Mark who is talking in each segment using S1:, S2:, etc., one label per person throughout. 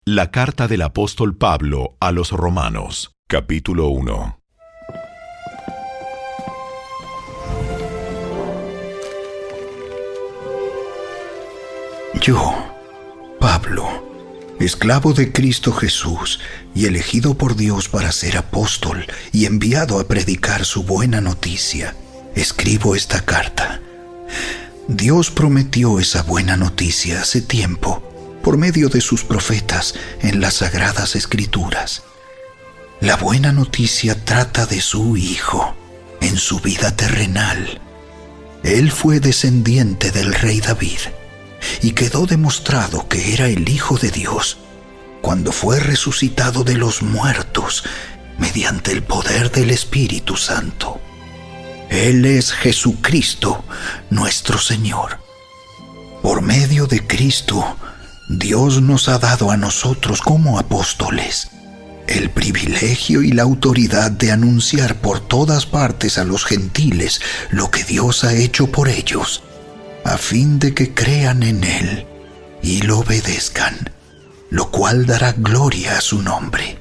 S1: La carta del apóstol Pablo a los Romanos, capítulo 1.
S2: Yo, Pablo, esclavo de Cristo Jesús y elegido por Dios para ser apóstol y enviado a predicar su buena noticia, escribo esta carta. Dios prometió esa buena noticia hace tiempo por medio de sus profetas en las Sagradas Escrituras. La buena noticia trata de su Hijo en su vida terrenal. Él fue descendiente del rey David y quedó demostrado que era el Hijo de Dios cuando fue resucitado de los muertos mediante el poder del Espíritu Santo. Él es Jesucristo, nuestro Señor. Por medio de Cristo, Dios nos ha dado a nosotros como apóstoles el privilegio y la autoridad de anunciar por todas partes a los gentiles lo que Dios ha hecho por ellos, a fin de que crean en Él y lo obedezcan, lo cual dará gloria a su nombre.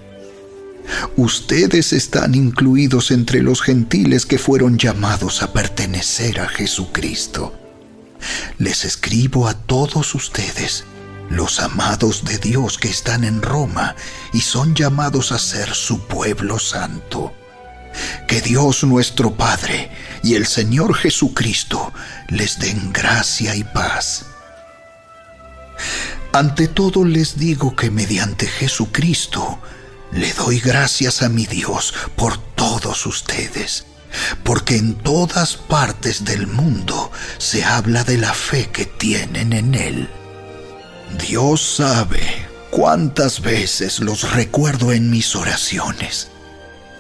S2: Ustedes están incluidos entre los gentiles que fueron llamados a pertenecer a Jesucristo. Les escribo a todos ustedes, los amados de Dios que están en Roma y son llamados a ser su pueblo santo. Que Dios nuestro Padre y el Señor Jesucristo les den gracia y paz. Ante todo les digo que mediante Jesucristo le doy gracias a mi Dios por todos ustedes, porque en todas partes del mundo se habla de la fe que tienen en Él. Dios sabe cuántas veces los recuerdo en mis oraciones.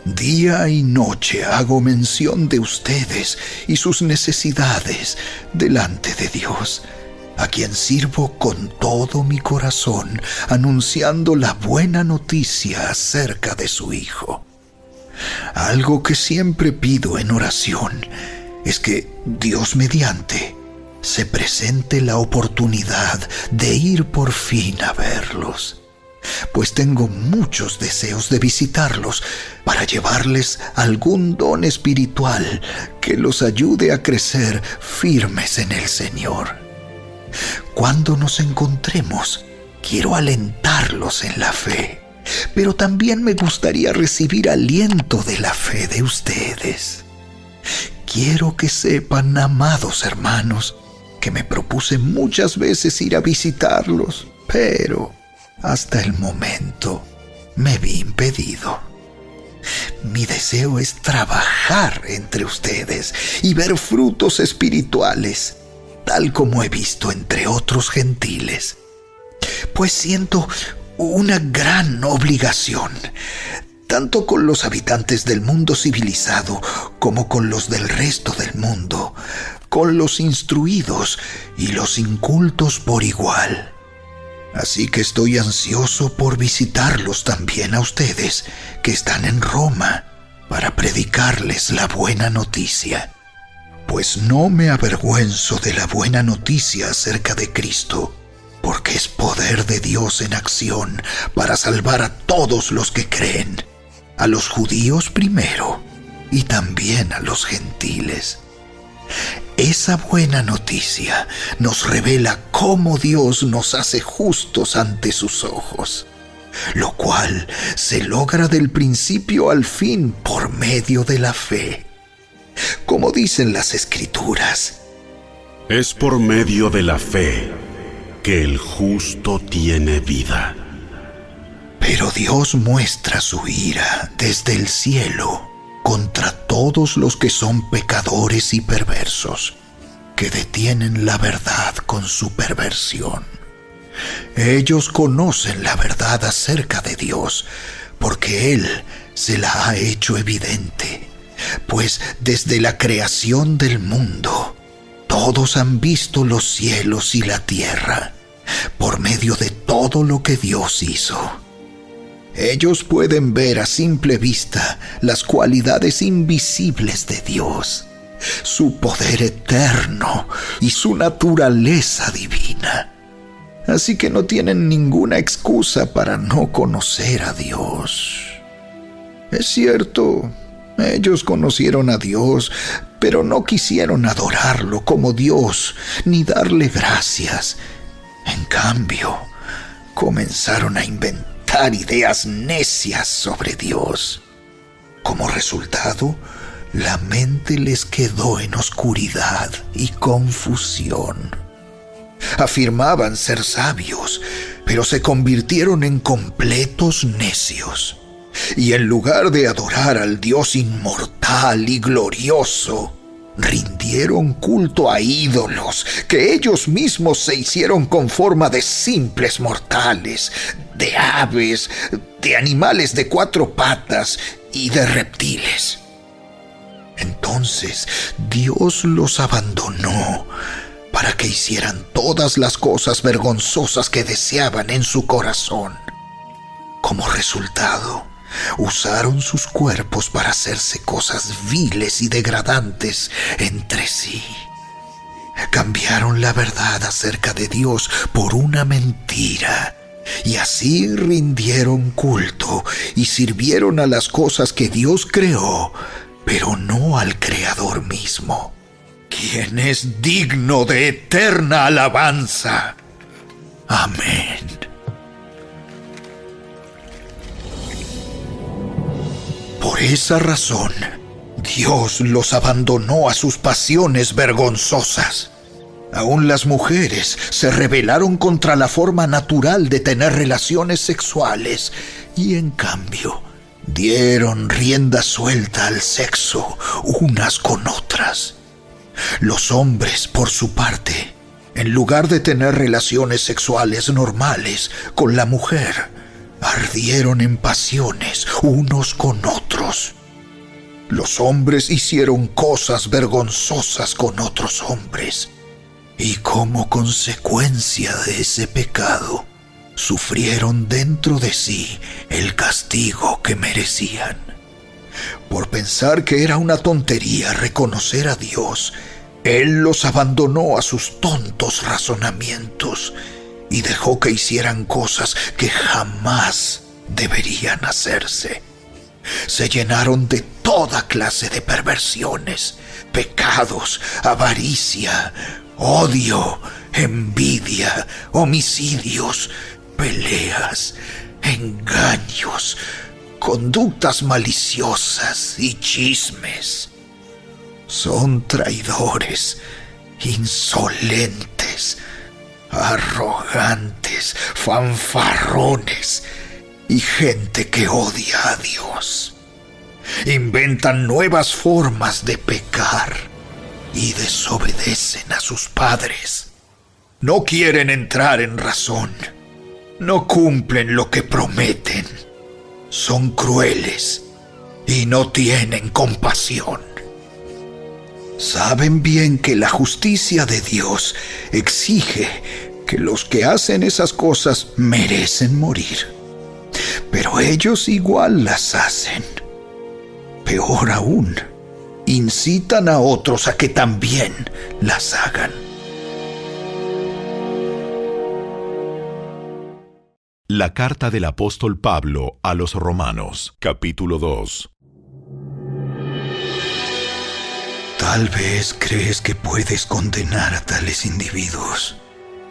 S2: Día y noche hago mención de ustedes y sus necesidades delante de Dios, a quien sirvo con todo mi corazón, anunciando la buena noticia acerca de su Hijo. Algo que siempre pido en oración es que Dios mediante se presente la oportunidad de ir por fin a verlos, pues tengo muchos deseos de visitarlos para llevarles algún don espiritual que los ayude a crecer firmes en el Señor. Cuando nos encontremos, quiero alentarlos en la fe, pero también me gustaría recibir aliento de la fe de ustedes. Quiero que sepan, amados hermanos, que me propuse muchas veces ir a visitarlos, pero hasta el momento me vi impedido. Mi deseo es trabajar entre ustedes y ver frutos espirituales, tal como he visto entre otros gentiles, pues siento una gran obligación, tanto con los habitantes del mundo civilizado como con los del resto del mundo, con los instruidos y los incultos por igual. Así que estoy ansioso por visitarlos también a ustedes que están en Roma para predicarles la buena noticia. Pues no me avergüenzo de la buena noticia acerca de Cristo, porque es poder de Dios en acción para salvar a todos los que creen, a los judíos primero y también a los gentiles. Esa buena noticia nos revela cómo Dios nos hace justos ante sus ojos, lo cual se logra del principio al fin por medio de la fe. Como dicen las Escrituras,
S3: es por medio de la fe que el justo tiene vida.
S2: Pero Dios muestra su ira desde el cielo contra todos los que son pecadores y perversos, que detienen la verdad con su perversión. Ellos conocen la verdad acerca de Dios, porque Él se la ha hecho evidente, pues desde la creación del mundo, todos han visto los cielos y la tierra, por medio de todo lo que Dios hizo. Ellos pueden ver a simple vista las cualidades invisibles de Dios, su poder eterno y su naturaleza divina. así que no tienen ninguna excusa para no conocer a Dios. Es cierto, ellos conocieron a Dios, pero no quisieron adorarlo como Dios ni darle gracias. En cambio, comenzaron a inventar ideas necias sobre Dios. Como resultado, la mente les quedó en oscuridad y confusión. Afirmaban ser sabios, pero se convirtieron en completos necios. Y en lugar de adorar al Dios inmortal y glorioso, rindieron culto a ídolos que ellos mismos se hicieron con forma de simples mortales, de aves, de animales de 4 patas y de reptiles. Entonces Dios los abandonó para que hicieran todas las cosas vergonzosas que deseaban en su corazón. Como resultado, usaron sus cuerpos para hacerse cosas viles y degradantes entre sí. Cambiaron la verdad acerca de Dios por una mentira, y así rindieron culto y sirvieron a las cosas que Dios creó, pero no al Creador mismo, quien es digno de eterna alabanza. Amén. Por esa razón, Dios los abandonó a sus pasiones vergonzosas. Aún las mujeres se rebelaron contra la forma natural de tener relaciones sexuales y, en cambio, dieron rienda suelta al sexo unas con otras. Los hombres, por su parte, en lugar de tener relaciones sexuales normales con la mujer, ardieron en pasiones unos con otros. Los hombres hicieron cosas vergonzosas con otros hombres, y como consecuencia de ese pecado, sufrieron dentro de sí el castigo que merecían. Por pensar que era una tontería reconocer a Dios, Él los abandonó a sus tontos razonamientos y dejó que hicieran cosas que jamás deberían hacerse. Se llenaron de toda clase de perversiones, pecados, avaricia, odio, envidia, homicidios, peleas, engaños, conductas maliciosas y chismes. Son traidores, insolentes, arrogantes, fanfarrones y gente que odia a Dios. Inventan nuevas formas de pecar y desobedecen a sus padres. No quieren entrar en razón. No cumplen lo que prometen. Son crueles y no tienen compasión. Saben bien que la justicia de Dios exige que los que hacen esas cosas merecen morir. Pero ellos igual las hacen. Peor aún, incitan a otros a que también las hagan.
S1: La carta del apóstol Pablo a los Romanos, capítulo 2.
S2: Tal vez crees que puedes condenar a tales individuos,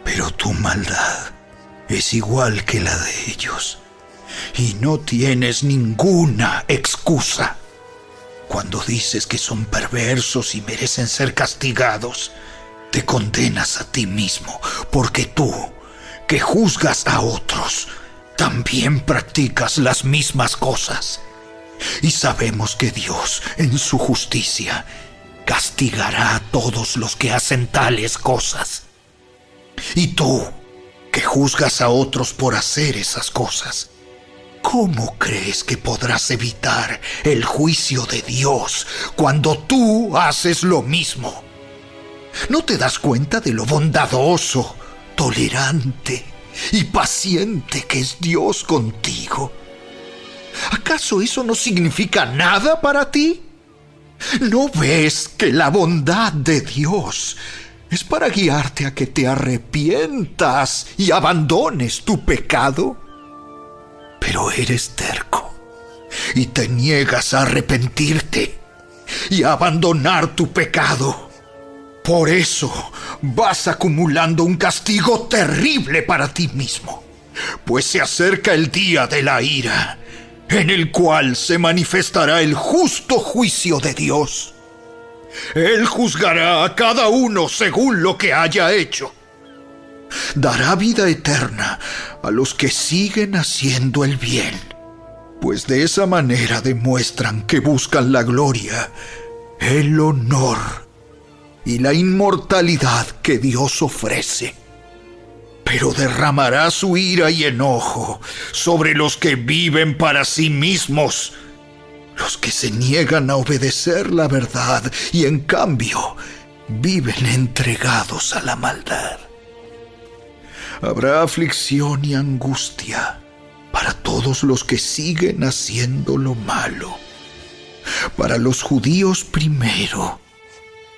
S2: pero tu maldad es igual que la de ellos, y no tienes ninguna excusa. Cuando dices que son perversos y merecen ser castigados, te condenas a ti mismo, porque tú, que juzgas a otros, también practicas las mismas cosas. Y sabemos que Dios, en su justicia, castigará a todos los que hacen tales cosas. Y tú, que juzgas a otros por hacer esas cosas, ¿cómo crees que podrás evitar el juicio de Dios cuando tú haces lo mismo? ¿No te das cuenta de lo bondadoso, tolerante y paciente que es Dios contigo? ¿Acaso eso no significa nada para ti? ¿No ves que la bondad de Dios ¿Es para guiarte a que te arrepientas y abandones tu pecado? Pero eres terco y te niegas a arrepentirte y a abandonar tu pecado. Por eso vas acumulando un castigo terrible para ti mismo, pues se acerca el día de la ira, en el cual se manifestará el justo juicio de Dios. Él juzgará a cada uno según lo que haya hecho. Dará vida eterna a los que siguen haciendo el bien, pues de esa manera demuestran que buscan la gloria, el honor y la inmortalidad que Dios ofrece. Pero derramará su ira y enojo sobre los que viven para sí mismos, los que se niegan a obedecer la verdad y en cambio viven entregados a la maldad. Habrá aflicción y angustia para todos los que siguen haciendo lo malo, para los judíos primero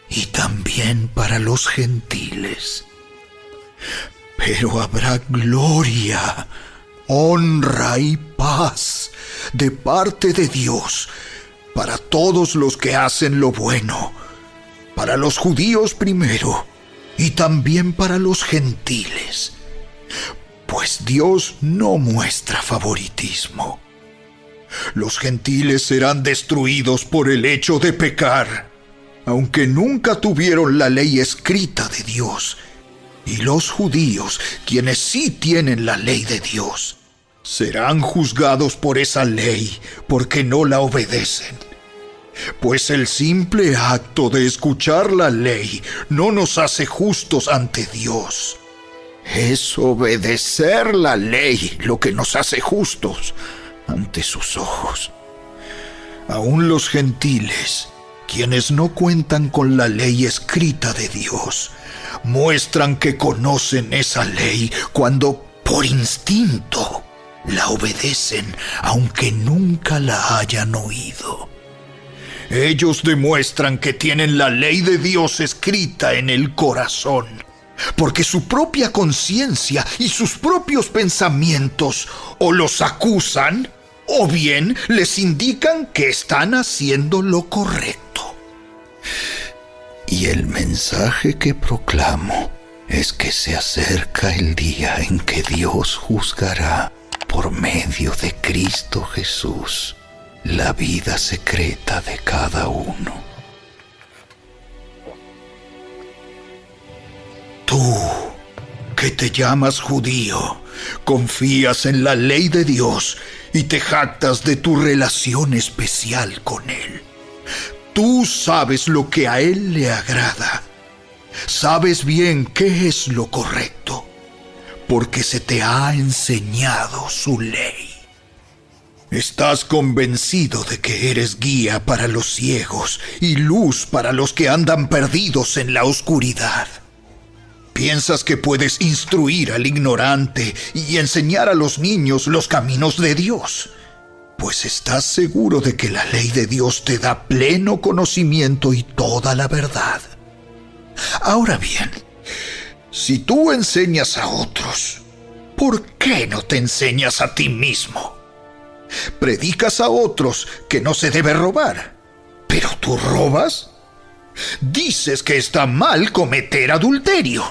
S2: y también para los gentiles. Pero habrá gloria, honra y paz de parte de Dios para todos los que hacen lo bueno, para los judíos primero y también para los gentiles, pues Dios no muestra favoritismo. Los gentiles serán destruidos por el hecho de pecar, aunque nunca tuvieron la ley escrita de Dios. Y los judíos, quienes sí tienen la ley de Dios, serán juzgados por esa ley porque no la obedecen. Pues el simple acto de escuchar la ley no nos hace justos ante Dios. Es obedecer la ley lo que nos hace justos ante sus ojos. Aún los gentiles, quienes no cuentan con la ley escrita de Dios, muestran que conocen esa ley cuando por instinto la obedecen, aunque nunca la hayan oído. Ellos demuestran que tienen la ley de Dios escrita en el corazón, porque su propia conciencia y sus propios pensamientos o los acusan o bien les indican que están haciendo lo correcto. Y el mensaje que proclamo es que se acerca el día en que Dios juzgará por medio de Cristo Jesús la vida secreta de cada uno. Tú, que te llamas judío, confías en la ley de Dios y te jactas de tu relación especial con Él. Tú sabes lo que a Él le agrada. Sabes bien qué es lo correcto, porque se te ha enseñado su ley. Estás convencido de que eres guía para los ciegos y luz para los que andan perdidos en la oscuridad. Piensas que puedes instruir al ignorante y enseñar a los niños los caminos de Dios, pues estás seguro de que la ley de Dios te da pleno conocimiento y toda la verdad. Ahora bien, si tú enseñas a otros, ¿por qué no te enseñas a ti mismo? Predicas a otros que no se debe robar, ¿pero tú robas? Dices que está mal cometer adulterio,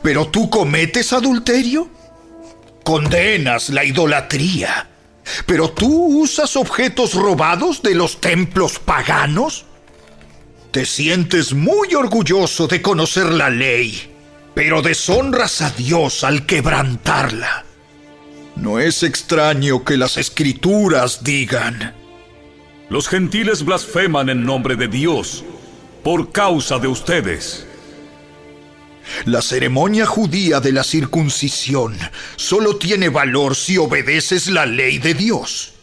S2: ¿pero tú cometes adulterio? Condenas la idolatría, ¿pero tú usas objetos robados de los templos paganos? Te sientes muy orgulloso de conocer la ley, pero deshonras a Dios al quebrantarla. No es extraño que las Escrituras digan:
S4: los gentiles blasfeman en nombre de Dios por causa de ustedes.
S2: La ceremonia judía de la circuncisión solo tiene valor si obedeces la ley de Dios.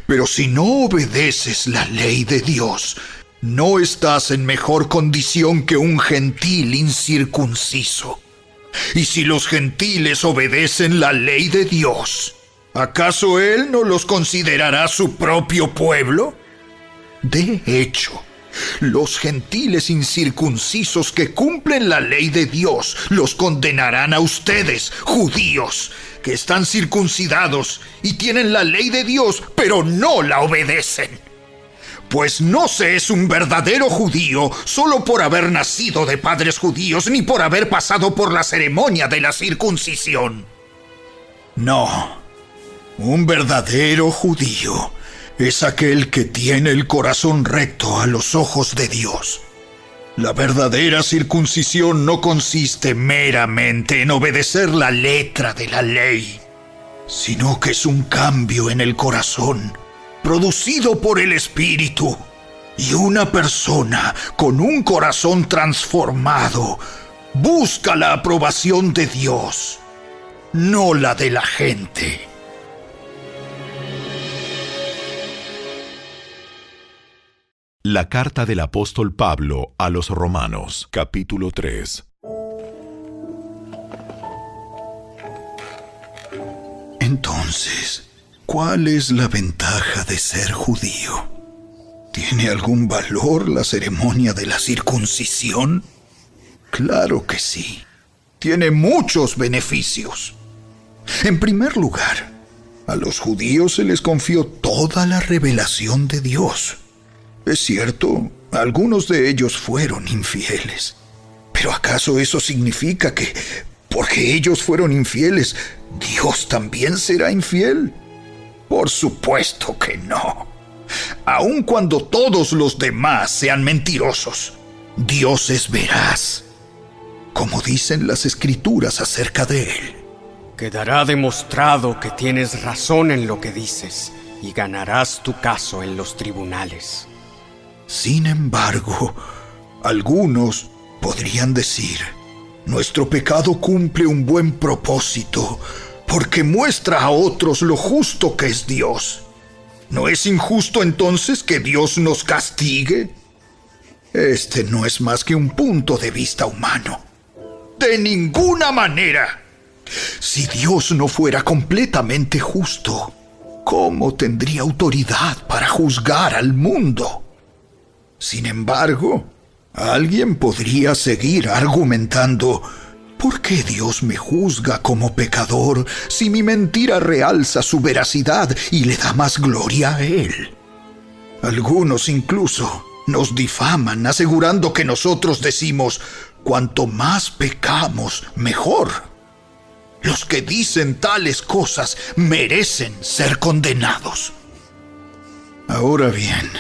S2: Pero si no obedeces la ley de Dios, no estás en mejor condición que un gentil incircunciso. Y si los gentiles obedecen la ley de Dios, ¿acaso Él no los considerará su propio pueblo? De hecho, Los gentiles incircuncisos que cumplen la ley de Dios los condenarán a ustedes, judíos, que están circuncidados y tienen la ley de Dios, pero no la obedecen. Pues no se es un verdadero judío solo por haber nacido de padres judíos ni por haber pasado por la ceremonia de la circuncisión. No, un verdadero judío es aquel que tiene el corazón recto a los ojos de Dios. La verdadera circuncisión no consiste meramente en obedecer la letra de la ley, sino que es un cambio en el corazón, producido por el Espíritu, y una persona con un corazón transformado busca la aprobación de Dios, no la de la gente.
S1: La carta del apóstol Pablo a los Romanos, capítulo 3.
S2: Entonces, ¿cuál es la ventaja de ser judío? ¿Tiene algún valor la ceremonia de la circuncisión? Claro que sí. Tiene muchos beneficios. En primer lugar, a los judíos se les confió toda la revelación de Dios. Es cierto, algunos de ellos fueron infieles. ¿Pero acaso eso significa que, porque ellos fueron infieles, Dios también será infiel? Por supuesto que no. Aun cuando todos los demás sean mentirosos, Dios es veraz, como dicen las Escrituras acerca de Él.
S5: Quedará demostrado que tienes razón en lo que dices y ganarás tu caso en los tribunales.
S2: Sin embargo, algunos podrían decir, nuestro pecado cumple un buen propósito porque muestra a otros lo justo que es Dios. ¿No es injusto entonces que Dios nos castigue? Este no es más que un punto de vista humano. ¡De ninguna manera! Si Dios no fuera completamente justo, ¿cómo tendría autoridad para juzgar al mundo? Sin embargo, alguien podría seguir argumentando, ¿por qué Dios me juzga como pecador si mi mentira realza su veracidad y le da más gloria a Él? Algunos incluso nos difaman asegurando que nosotros decimos, cuanto más pecamos, mejor. Los que dicen tales cosas merecen ser condenados. Ahora bien,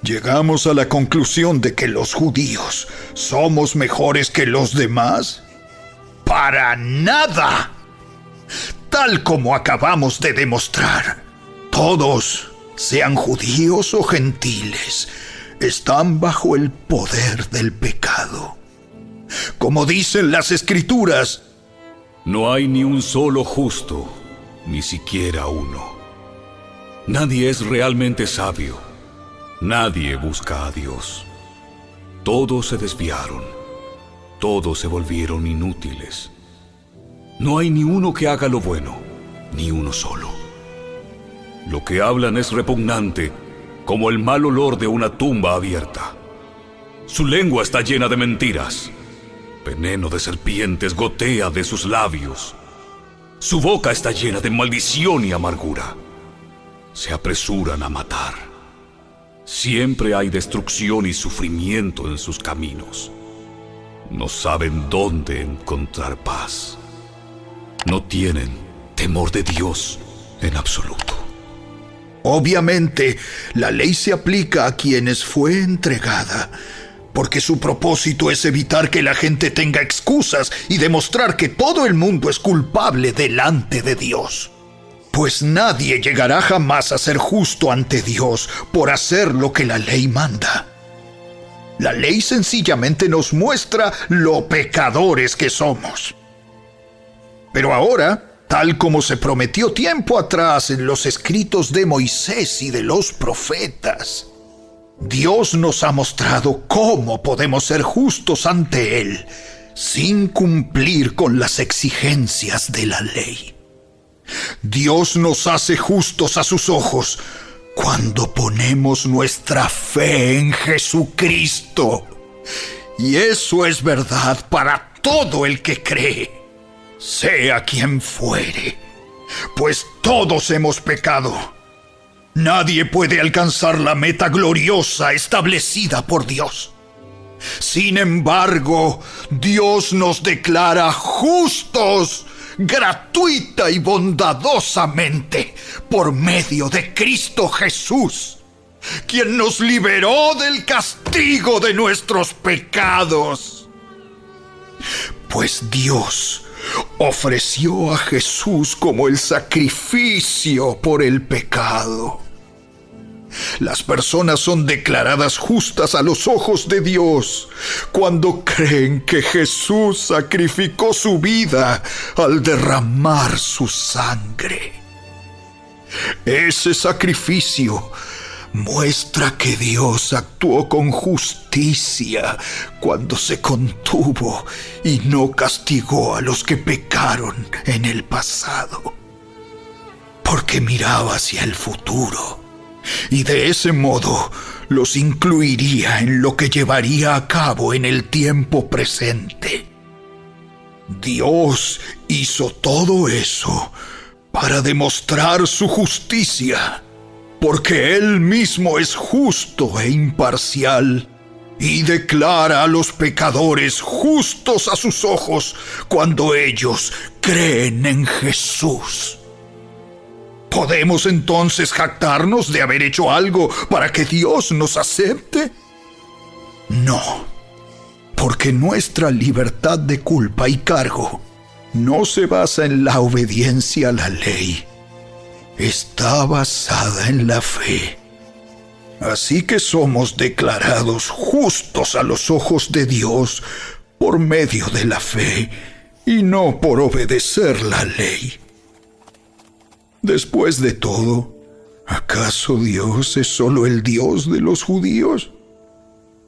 S2: ¿llegamos a la conclusión de que los judíos somos mejores que los demás? ¡Para nada! Tal como acabamos de demostrar, todos, sean judíos o gentiles, están bajo el poder del pecado. Como dicen las Escrituras,
S4: no hay ni un solo justo, ni siquiera uno. Nadie es realmente sabio. Nadie busca a Dios. Todos se desviaron. Todos se volvieron inútiles. No hay ni uno que haga lo bueno, ni uno solo. Lo que hablan es repugnante, como el mal olor de una tumba abierta. Su lengua está llena de mentiras. Veneno de serpientes gotea de sus labios. Su boca está llena de maldición y amargura. Se apresuran a matar. Siempre hay destrucción y sufrimiento en sus caminos. No saben dónde encontrar paz. No tienen temor de Dios en absoluto.
S2: obviamente, la ley se aplica a quienes fue entregada, porque su propósito es evitar que la gente tenga excusas y demostrar que todo el mundo es culpable delante de Dios. Pues nadie llegará jamás a ser justo ante Dios por hacer lo que la ley manda. La ley sencillamente nos muestra lo pecadores que somos. Pero ahora, tal como se prometió tiempo atrás en los escritos de Moisés y de los profetas, Dios nos ha mostrado cómo podemos ser justos ante Él sin cumplir con las exigencias de la ley. Dios nos hace justos a sus ojos cuando ponemos nuestra fe en Jesucristo. Y eso es verdad para todo el que cree, sea quien fuere, pues todos hemos pecado. Nadie puede alcanzar la meta gloriosa establecida por Dios. Sin embargo, Dios nos declara justos, gratuita y bondadosamente, por medio de Cristo Jesús, quien nos liberó del castigo de nuestros pecados. Pues Dios ofreció a Jesús como el sacrificio por el pecado. Las personas son declaradas justas a los ojos de Dios cuando creen que Jesús sacrificó su vida al derramar su sangre. Ese sacrificio muestra que Dios actuó con justicia cuando se contuvo y no castigó a los que pecaron en el pasado, porque miraba hacia el futuro y de ese modo los incluiría en lo que llevaría a cabo en el tiempo presente. Dios hizo todo eso para demostrar su justicia, porque Él mismo es justo e imparcial y declara a los pecadores justos a sus ojos cuando ellos creen en Jesús. ¿Podemos entonces jactarnos de haber hecho algo para que Dios nos acepte? No, porque nuestra libertad de culpa y cargo no se basa en la obediencia a la ley. Está basada en la fe. Así que somos declarados justos a los ojos de Dios por medio de la fe y no por obedecer la ley. Después de todo, ¿acaso Dios es solo el Dios de los judíos?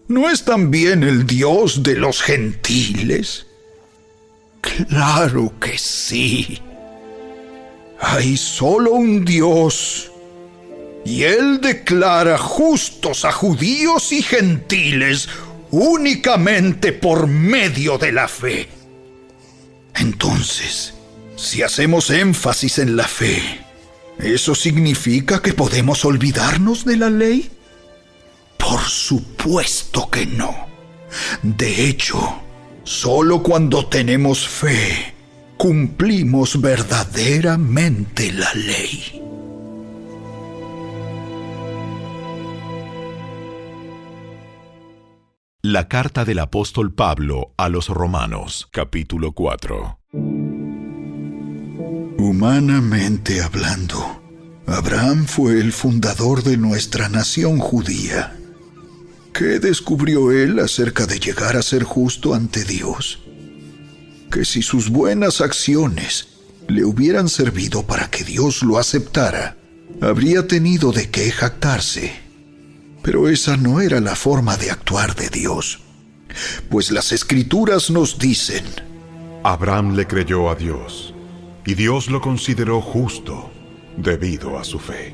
S2: ¿No es también el Dios de los gentiles? Claro que sí. Hay solo un Dios, y Él declara justos a judíos y gentiles únicamente por medio de la fe. Entonces, si hacemos énfasis en la fe, ¿eso significa que podemos olvidarnos de la ley? Por supuesto que no. De hecho, solo cuando tenemos fe, cumplimos verdaderamente la ley.
S1: La carta del apóstol Pablo a los Romanos, capítulo 4.
S2: Humanamente hablando, Abraham fue el fundador de nuestra nación judía. ¿Qué descubrió él acerca de llegar a ser justo ante Dios? Que si sus buenas acciones le hubieran servido para que Dios lo aceptara, habría tenido de qué jactarse. Pero esa no era la forma de actuar de Dios, pues las Escrituras nos dicen:
S3: Abraham le creyó a Dios, y Dios lo consideró justo debido a su fe.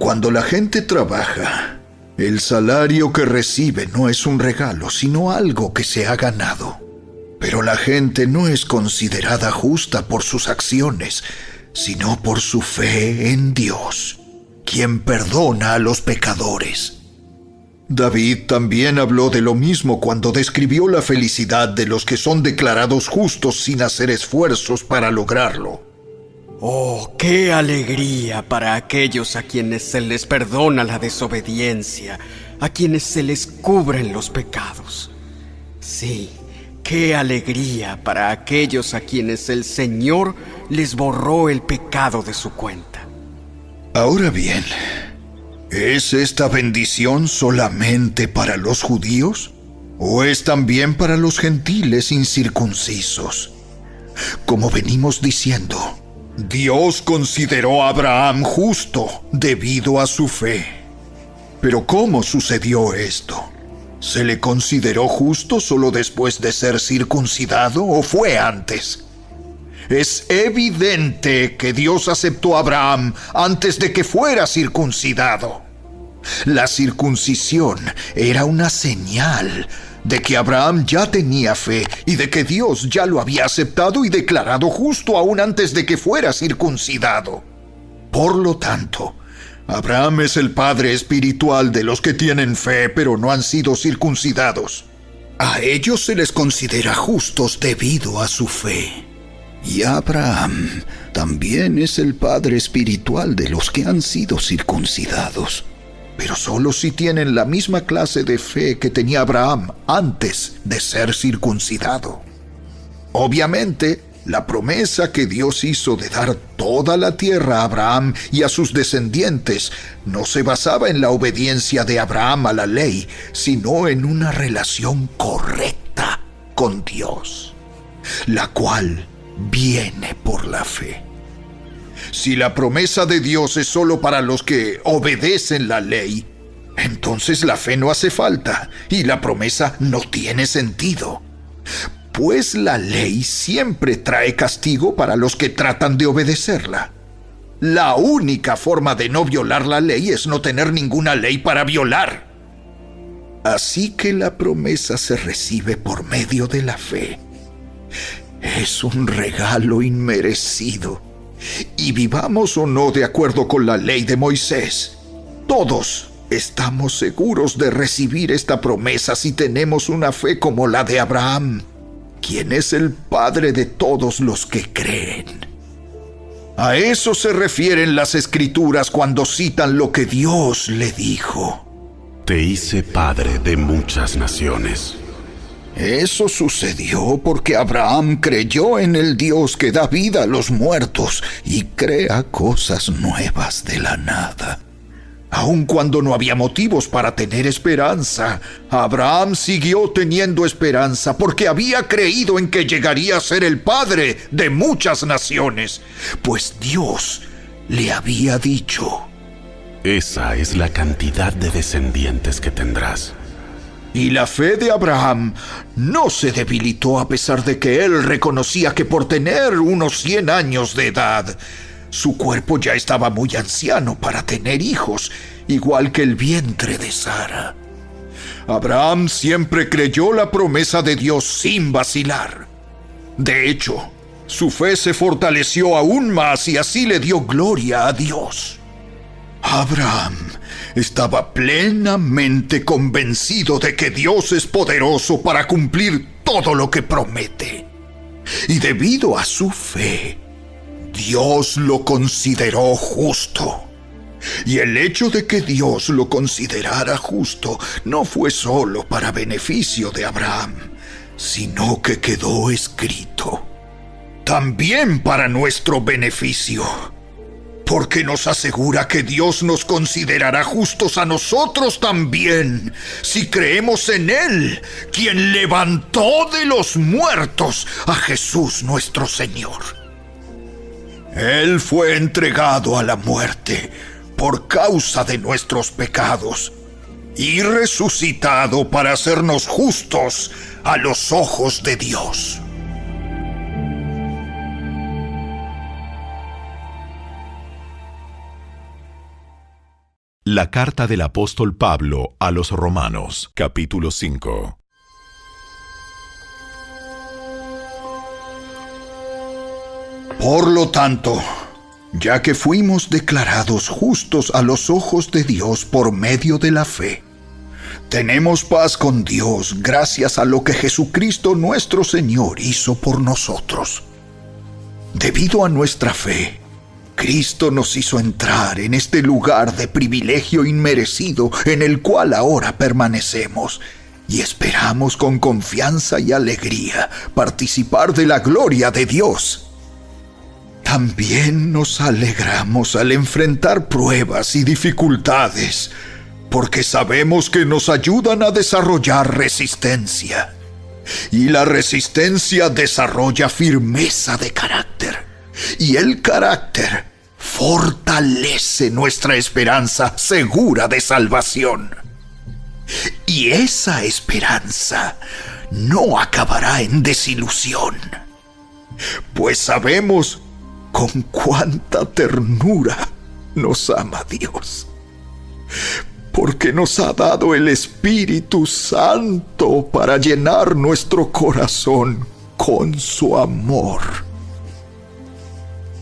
S2: Cuando la gente trabaja, el salario que recibe no es un regalo, sino algo que se ha ganado. Pero la gente no es considerada justa por sus acciones, sino por su fe en Dios, quien perdona a los pecadores. David también habló de lo mismo cuando describió la felicidad de los que son declarados justos sin hacer esfuerzos para lograrlo.
S5: ¡Oh, qué alegría para aquellos a quienes se les perdona la desobediencia, a quienes se les cubren los pecados! Sí, qué alegría para aquellos a quienes el Señor les borró el pecado de su cuenta.
S2: Ahora bien, ¿es esta bendición solamente para los judíos? ¿O es también para los gentiles incircuncisos? Como venimos diciendo, Dios consideró a Abraham justo debido a su fe. Pero ¿cómo sucedió esto? ¿Se le consideró justo solo después de ser circuncidado o fue antes? Es evidente que Dios aceptó a Abraham antes de que fuera circuncidado. La circuncisión era una señal de que Abraham ya tenía fe y de que Dios ya lo había aceptado y declarado justo aún antes de que fuera circuncidado. Por lo tanto, Abraham es el padre espiritual de los que tienen fe pero no han sido circuncidados. A ellos se les considera justos debido a su fe. Y Abraham también es el padre espiritual de los que han sido circuncidados, pero solo si tienen la misma clase de fe que tenía Abraham antes de ser circuncidado. Obviamente, la promesa que Dios hizo de dar toda la tierra a Abraham y a sus descendientes no se basaba en la obediencia de Abraham a la ley, sino en una relación correcta con Dios, la cual viene por la fe. Si la promesa de Dios es solo para los que obedecen la ley, entonces la fe no hace falta y la promesa no tiene sentido. Pues la ley siempre trae castigo para los que tratan de obedecerla. La única forma de no violar la ley es no tener ninguna ley para violar. Así que la promesa se recibe por medio de la fe. Es un regalo inmerecido. Y vivamos o no de acuerdo con la ley de Moisés, todos estamos seguros de recibir esta promesa si tenemos una fe como la de Abraham, quien es el padre de todos los que creen. A eso se refieren las Escrituras cuando citan lo que Dios le dijo.
S6: Te hice padre de muchas naciones.
S2: Eso sucedió porque Abraham creyó en el Dios que da vida a los muertos y crea cosas nuevas de la nada. Aun cuando no había motivos para tener esperanza, Abraham siguió teniendo esperanza porque había creído en que llegaría a ser el padre de muchas naciones, pues Dios le había dicho:
S6: Esa es la cantidad de descendientes que tendrás.
S2: Y la fe de Abraham no se debilitó a pesar de que él reconocía que por tener unos 100 años de edad, su cuerpo ya estaba muy anciano para tener hijos, igual que el vientre de Sara. Abraham siempre creyó la promesa de Dios sin vacilar. De hecho, su fe se fortaleció aún más y así le dio gloria a Dios. Abraham estaba plenamente convencido de que Dios es poderoso para cumplir todo lo que promete. Y debido a su fe, Dios lo consideró justo. Y el hecho de que Dios lo considerara justo no fue solo para beneficio de Abraham, sino que quedó escrito también para nuestro beneficio, porque nos asegura que Dios nos considerará justos a nosotros también, si creemos en Él, quien levantó de los muertos a Jesús nuestro Señor. Él fue entregado a la muerte por causa de nuestros pecados y resucitado para hacernos justos a los ojos de Dios.
S1: La carta del apóstol Pablo a los Romanos, capítulo 5.
S2: Por lo tanto, ya que fuimos declarados justos a los ojos de Dios por medio de la fe, tenemos paz con Dios gracias a lo que Jesucristo nuestro Señor hizo por nosotros. Debido a nuestra fe, Cristo nos hizo entrar en este lugar de privilegio inmerecido en el cual ahora permanecemos y esperamos con confianza y alegría participar de la gloria de Dios. También nos alegramos al enfrentar pruebas y dificultades, porque sabemos que nos ayudan a desarrollar resistencia. Y la resistencia desarrolla firmeza de carácter. Y el carácter fortalece nuestra esperanza segura de salvación. Y esa esperanza no acabará en desilusión. pues sabemos con cuánta ternura nos ama Dios, porque nos ha dado el Espíritu Santo para llenar nuestro corazón con su amor.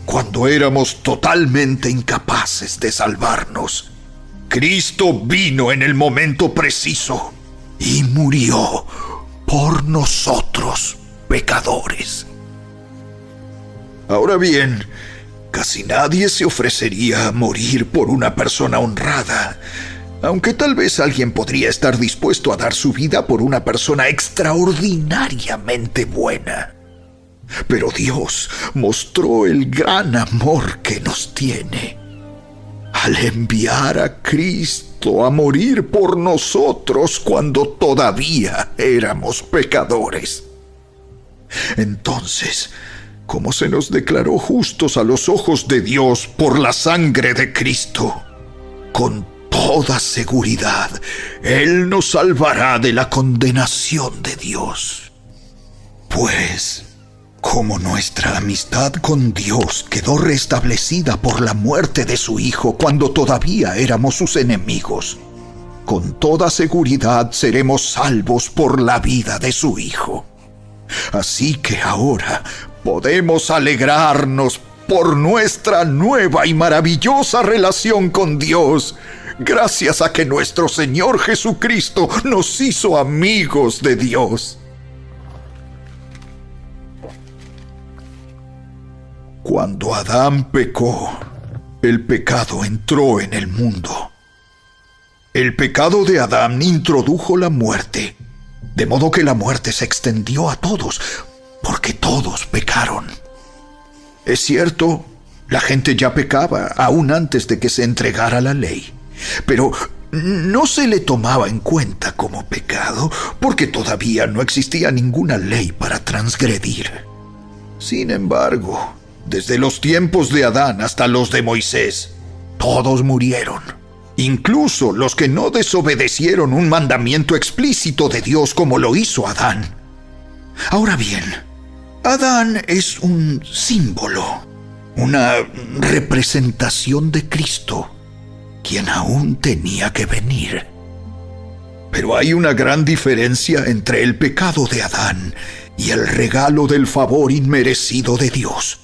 S2: Cuando éramos totalmente incapaces de salvarnos, Cristo vino en el momento preciso y murió por nosotros, pecadores. Ahora bien, casi nadie se ofrecería a morir por una persona honrada, aunque tal vez alguien podría estar dispuesto a dar su vida por una persona extraordinariamente buena. Pero Dios mostró el gran amor que nos tiene al enviar a Cristo a morir por nosotros cuando todavía éramos pecadores. Entonces, como se nos declaró justos a los ojos de Dios por la sangre de Cristo, con toda seguridad, Él nos salvará de la condenación de Dios. Pues, como nuestra amistad con Dios quedó restablecida por la muerte de su Hijo cuando todavía éramos sus enemigos, con toda seguridad seremos salvos por la vida de su Hijo. Así que ahora podemos alegrarnos por nuestra nueva y maravillosa relación con Dios, gracias a que nuestro Señor Jesucristo nos hizo amigos de Dios. Cuando Adán pecó, el pecado entró en el mundo. El pecado de Adán introdujo la muerte, de modo que la muerte se extendió a todos, porque todos pecaron. Es cierto, la gente ya pecaba aún antes de que se entregara la ley, pero no se le tomaba en cuenta como pecado, porque todavía no existía ninguna ley para transgredir. Sin embargo, desde los tiempos de Adán hasta los de Moisés, todos murieron, incluso los que no desobedecieron un mandamiento explícito de Dios como lo hizo Adán. Ahora bien, Adán es un símbolo, una representación de Cristo, quien aún tenía que venir. Pero hay una gran diferencia entre el pecado de Adán y el regalo del favor inmerecido de Dios.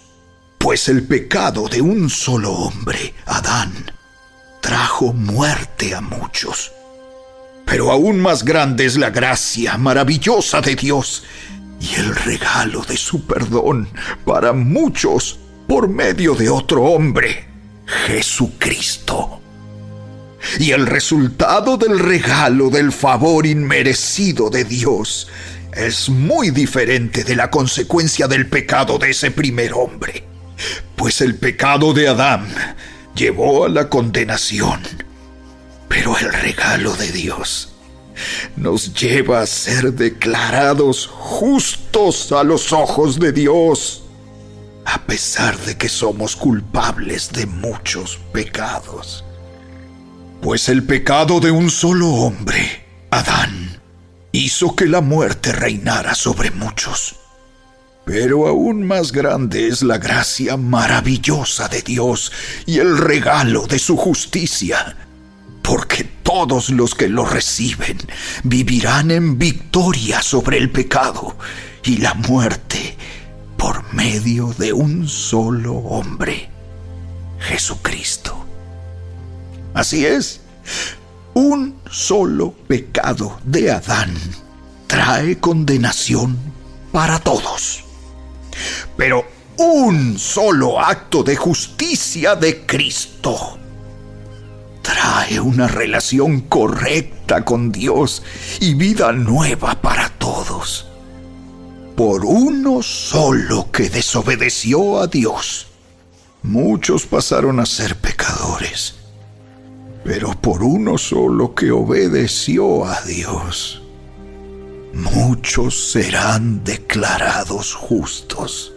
S2: Pues el pecado de un solo hombre, Adán, trajo muerte a muchos. Pero aún más grande es la gracia maravillosa de Dios y el regalo de su perdón para muchos por medio de otro hombre, Jesucristo. Y el resultado del regalo del favor inmerecido de Dios es muy diferente de la consecuencia del pecado de ese primer hombre. Pues el pecado de Adán llevó a la condenación, pero el regalo de Dios nos lleva a ser declarados justos a los ojos de Dios, a pesar de que somos culpables de muchos pecados. Pues el pecado de un solo hombre, Adán, hizo que la muerte reinara sobre muchos. Pero aún más grande es la gracia maravillosa de Dios y el regalo de su justicia, porque todos los que lo reciben vivirán en victoria sobre el pecado y la muerte por medio de un solo hombre, Jesucristo. Así es, un solo pecado de Adán trae condenación para todos. Pero un solo acto de justicia de Cristo trae una relación correcta con Dios y vida nueva para todos. Por uno solo que desobedeció a Dios, muchos pasaron a ser pecadores. Pero por uno solo que obedeció a Dios, muchos serán declarados justos.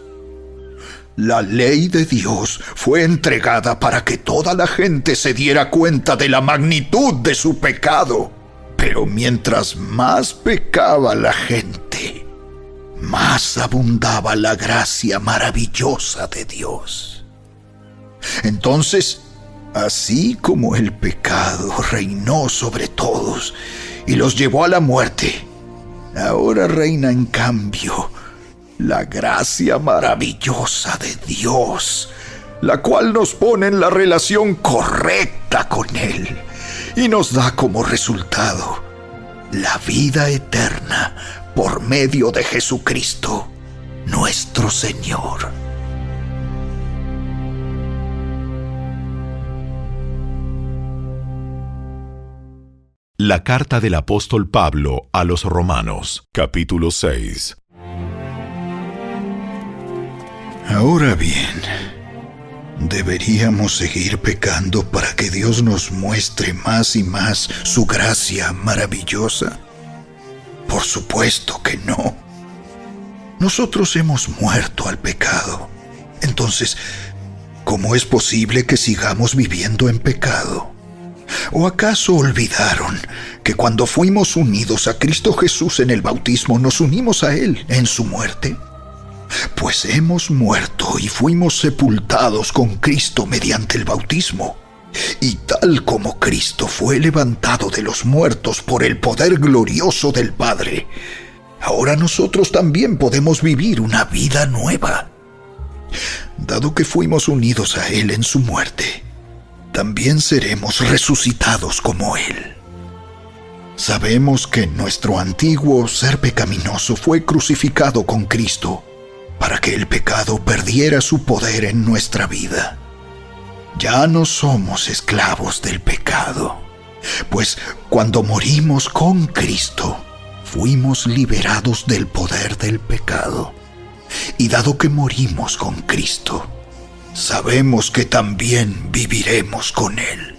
S2: La ley de Dios fue entregada para que toda la gente se diera cuenta de la magnitud de su pecado. Pero mientras más pecaba la gente, más abundaba la gracia maravillosa de Dios. Entonces, así como el pecado reinó sobre todos y los llevó a la muerte, ahora reina en cambio la gracia maravillosa de Dios, la cual nos pone en la relación correcta con Él y nos da como resultado la vida eterna por medio de Jesucristo, nuestro Señor.
S1: La carta del apóstol Pablo a los Romanos, capítulo 6.
S2: Ahora bien, ¿deberíamos seguir pecando para que Dios nos muestre más y más su gracia maravillosa? Por supuesto que no. Nosotros hemos muerto al pecado. Entonces, ¿cómo es posible que sigamos viviendo en pecado? ¿O acaso olvidaron que cuando fuimos unidos a Cristo Jesús en el bautismo, nos unimos a Él en su muerte? Pues hemos muerto y fuimos sepultados con Cristo mediante el bautismo. Y tal como Cristo fue levantado de los muertos por el poder glorioso del Padre, ahora nosotros también podemos vivir una vida nueva. Dado que fuimos unidos a Él en su muerte, también seremos resucitados como Él. Sabemos que nuestro antiguo ser pecaminoso fue crucificado con Cristo para que el pecado perdiera su poder en nuestra vida. Ya no somos esclavos del pecado, pues cuando morimos con Cristo, fuimos liberados del poder del pecado. Y dado que morimos con Cristo, sabemos que también viviremos con Él.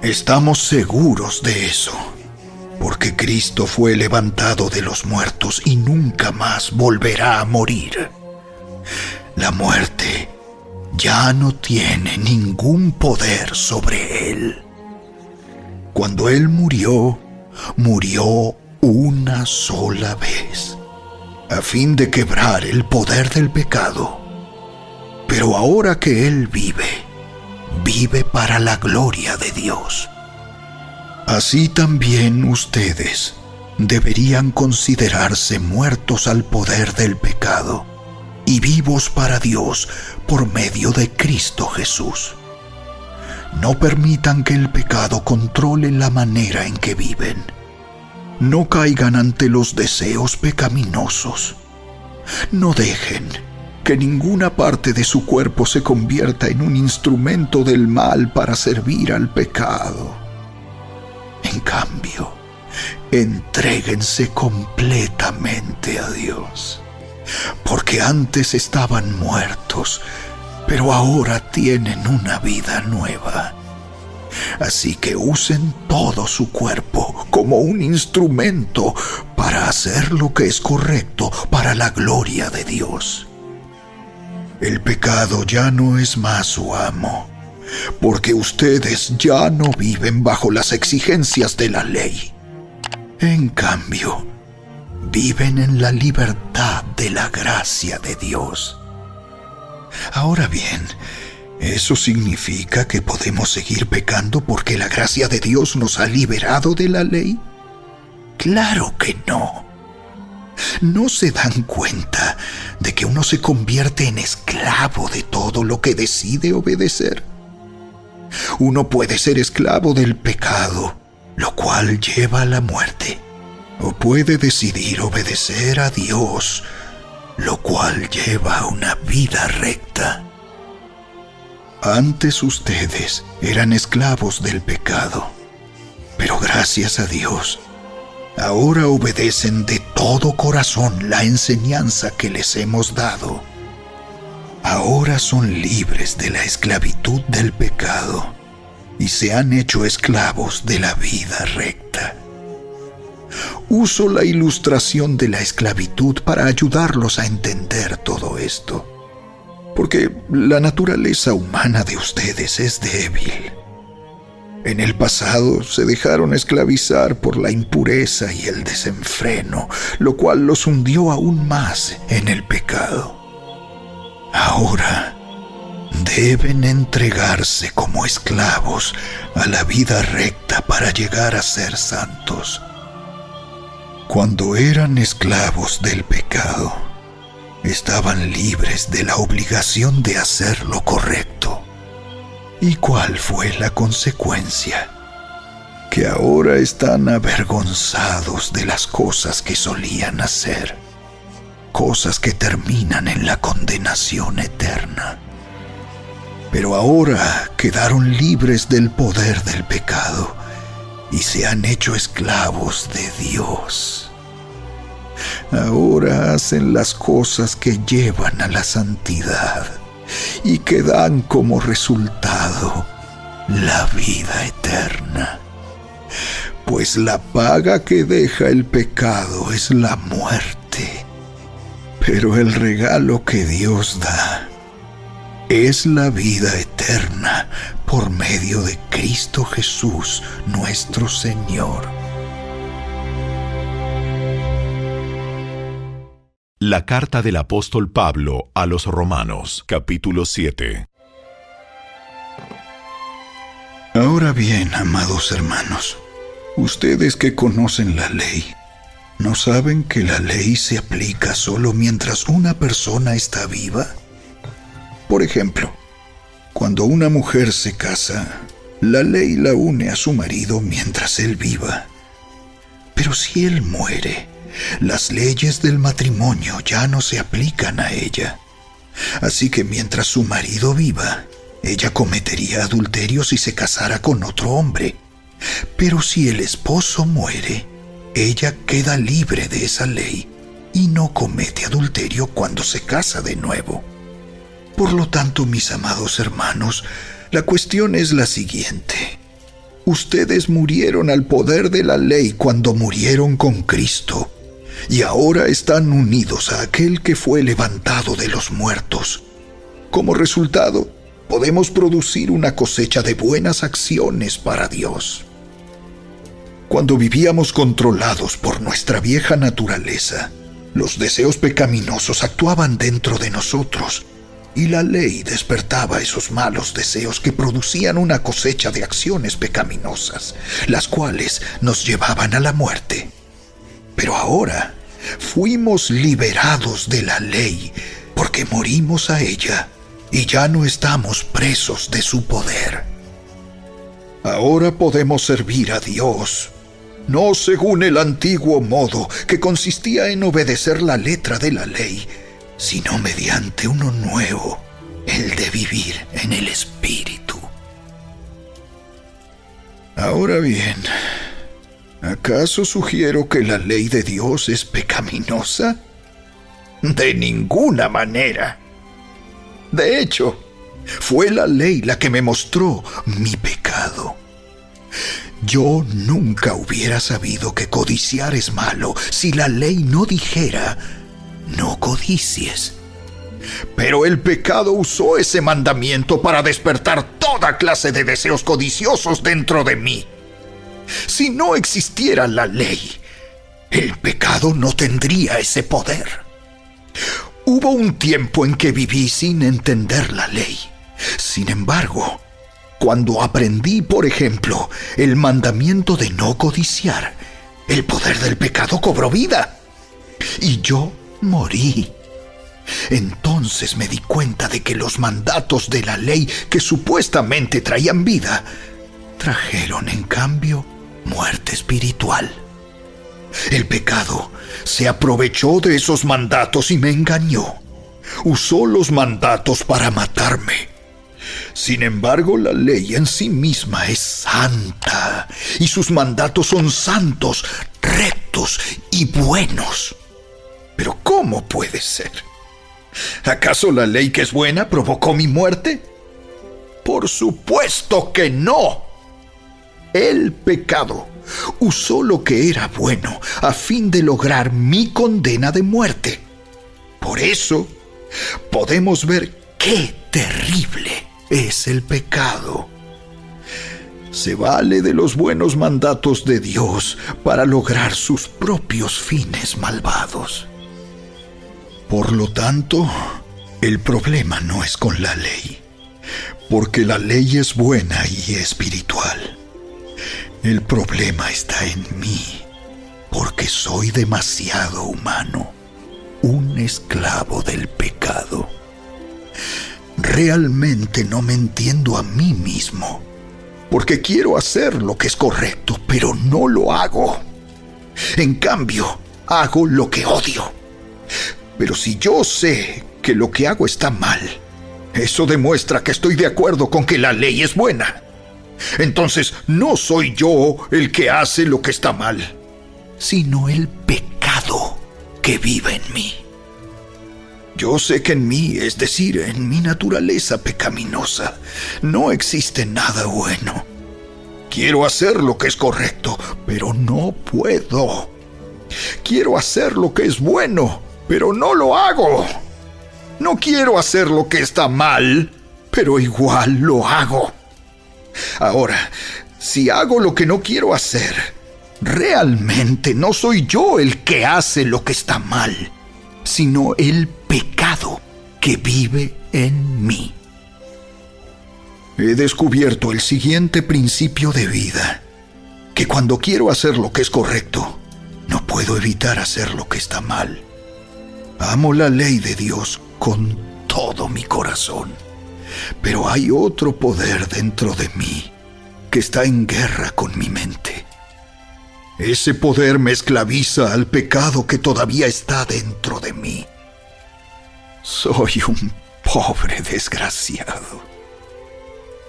S2: Estamos seguros de eso, porque Cristo fue levantado de los muertos y nunca más volverá a morir. La muerte ya no tiene ningún poder sobre Él. Cuando Él murió, murió una sola vez, a fin de quebrar el poder del pecado. Pero ahora que Él vive, vive para la gloria de Dios. Así también ustedes deberían considerarse muertos al poder del pecado y vivos para Dios por medio de Cristo Jesús. No permitan que el pecado controle la manera en que viven. No caigan ante los deseos pecaminosos. No dejen que ninguna parte de su cuerpo se convierta en un instrumento del mal para servir al pecado. En cambio, entréguense completamente a Dios, porque antes estaban muertos, pero ahora tienen una vida nueva. Así que usen todo su cuerpo como un instrumento para hacer lo que es correcto para la gloria de Dios. El pecado ya no es más su amo, porque ustedes ya no viven bajo las exigencias de la ley. En cambio, viven en la libertad de la gracia de Dios. Ahora bien, ¿eso significa que podemos seguir pecando porque la gracia de Dios nos ha liberado de la ley? ¡Claro que no! ¿No se dan cuenta de que uno se convierte en esclavo de todo lo que decide obedecer? Uno puede ser esclavo del pecado, lo cual lleva a la muerte, o puede decidir obedecer a Dios, lo cual lleva a una vida recta. Antes ustedes eran esclavos del pecado, pero gracias a Dios, ahora obedecen de todo corazón la enseñanza que les hemos dado. Ahora son libres de la esclavitud del pecado y se han hecho esclavos de la vida recta. Uso la ilustración de la esclavitud para ayudarlos a entender todo esto, porque la naturaleza humana de ustedes es débil. En el pasado se dejaron esclavizar por la impureza y el desenfreno, lo cual los hundió aún más en el pecado. Ahora deben entregarse como esclavos a la vida recta para llegar a ser santos. Cuando eran esclavos del pecado, estaban libres de la obligación de hacer lo correcto. ¿Y cuál fue la consecuencia? Que ahora están avergonzados de las cosas que solían hacer, cosas que terminan en la condenación eterna. Pero ahora quedaron libres del poder del pecado y se han hecho esclavos de Dios. Ahora hacen las cosas que llevan a la santidad y que dan como resultado la vida eterna. Pues la paga que deja el pecado es la muerte, pero el regalo que Dios da es la vida eterna por medio de Cristo Jesús, nuestro Señor.
S1: La carta del apóstol Pablo a los Romanos, capítulo 7.
S2: Ahora bien, amados hermanos, ustedes que conocen la ley, ¿no saben que la ley se aplica solo mientras una persona está viva? Por ejemplo, cuando una mujer se casa, la ley la une a su marido mientras él viva. Pero si él muere, las leyes del matrimonio ya no se aplican a ella. Así que mientras su marido viva, ella cometería adulterio si se casara con otro hombre. Pero si el esposo muere, ella queda libre de esa ley y no comete adulterio cuando se casa de nuevo. Por lo tanto, mis amados hermanos, la cuestión es la siguiente. Ustedes murieron al poder de la ley cuando murieron con Cristo, y ahora están unidos a aquel que fue levantado de los muertos. Como resultado, podemos producir una cosecha de buenas acciones para Dios. Cuando vivíamos controlados por nuestra vieja naturaleza, los deseos pecaminosos actuaban dentro de nosotros, y la ley despertaba esos malos deseos que producían una cosecha de acciones pecaminosas, las cuales nos llevaban a la muerte. Pero ahora fuimos liberados de la ley porque morimos a ella y ya no estamos presos de su poder. Ahora podemos servir a Dios, no según el antiguo modo que consistía en obedecer la letra de la ley, sino mediante uno nuevo, el de vivir en el Espíritu. Ahora bien, ¿acaso sugiero que la ley de Dios es pecaminosa? De ninguna manera. De hecho, fue la ley la que me mostró mi pecado. Yo nunca hubiera sabido que codiciar es malo si la ley no dijera: no codicies. Pero el pecado usó ese mandamiento para despertar toda clase de deseos codiciosos dentro de mí. Si no existiera la ley, el pecado no tendría ese poder. Hubo un tiempo en que viví sin entender la ley. Sin embargo, cuando aprendí, por ejemplo, el mandamiento de no codiciar, el poder del pecado cobró vida. Y yo morí. Entonces me di cuenta de que los mandatos de la ley que supuestamente traían vida, trajeron en cambio muerte espiritual. El pecado se aprovechó de esos mandatos y me engañó. Usó los mandatos para matarme. Sin embargo, la ley en sí misma es santa y sus mandatos son santos, rectos y buenos. Pero ¿cómo puede ser? ¿Acaso la ley que es buena provocó mi muerte? Por supuesto que no. El pecado usó lo que era bueno a fin de lograr mi condena de muerte. Por eso, podemos ver qué terrible es el pecado. se vale de los buenos mandatos de Dios para lograr sus propios fines malvados. Por lo tanto, el problema no es con la ley, porque la ley es buena y espiritual. El problema está en mí, porque soy demasiado humano, un esclavo del pecado. Realmente no me entiendo a mí mismo, porque quiero hacer lo que es correcto, pero no lo hago. En cambio, hago lo que odio. Pero si yo sé que lo que hago está mal, eso demuestra que estoy de acuerdo con que la ley es buena. Entonces, no soy yo el que hace lo que está mal, sino el pecado que vive en mí. Yo sé que en mí, es decir, en mi naturaleza pecaminosa, no existe nada bueno. Quiero hacer lo que es correcto, pero no puedo. Quiero hacer lo que es bueno, pero no lo hago. No quiero hacer lo que está mal, pero igual lo hago. Ahora, si hago lo que no quiero hacer, realmente no soy yo el que hace lo que está mal, sino el pecado que vive en mí. He descubierto el siguiente principio de vida, que cuando quiero hacer lo que es correcto, no puedo evitar hacer lo que está mal. Amo la ley de Dios con todo mi corazón, pero hay otro poder dentro de mí que está en guerra con mi mente. Ese poder me esclaviza al pecado que todavía está dentro de mí. Soy un pobre desgraciado.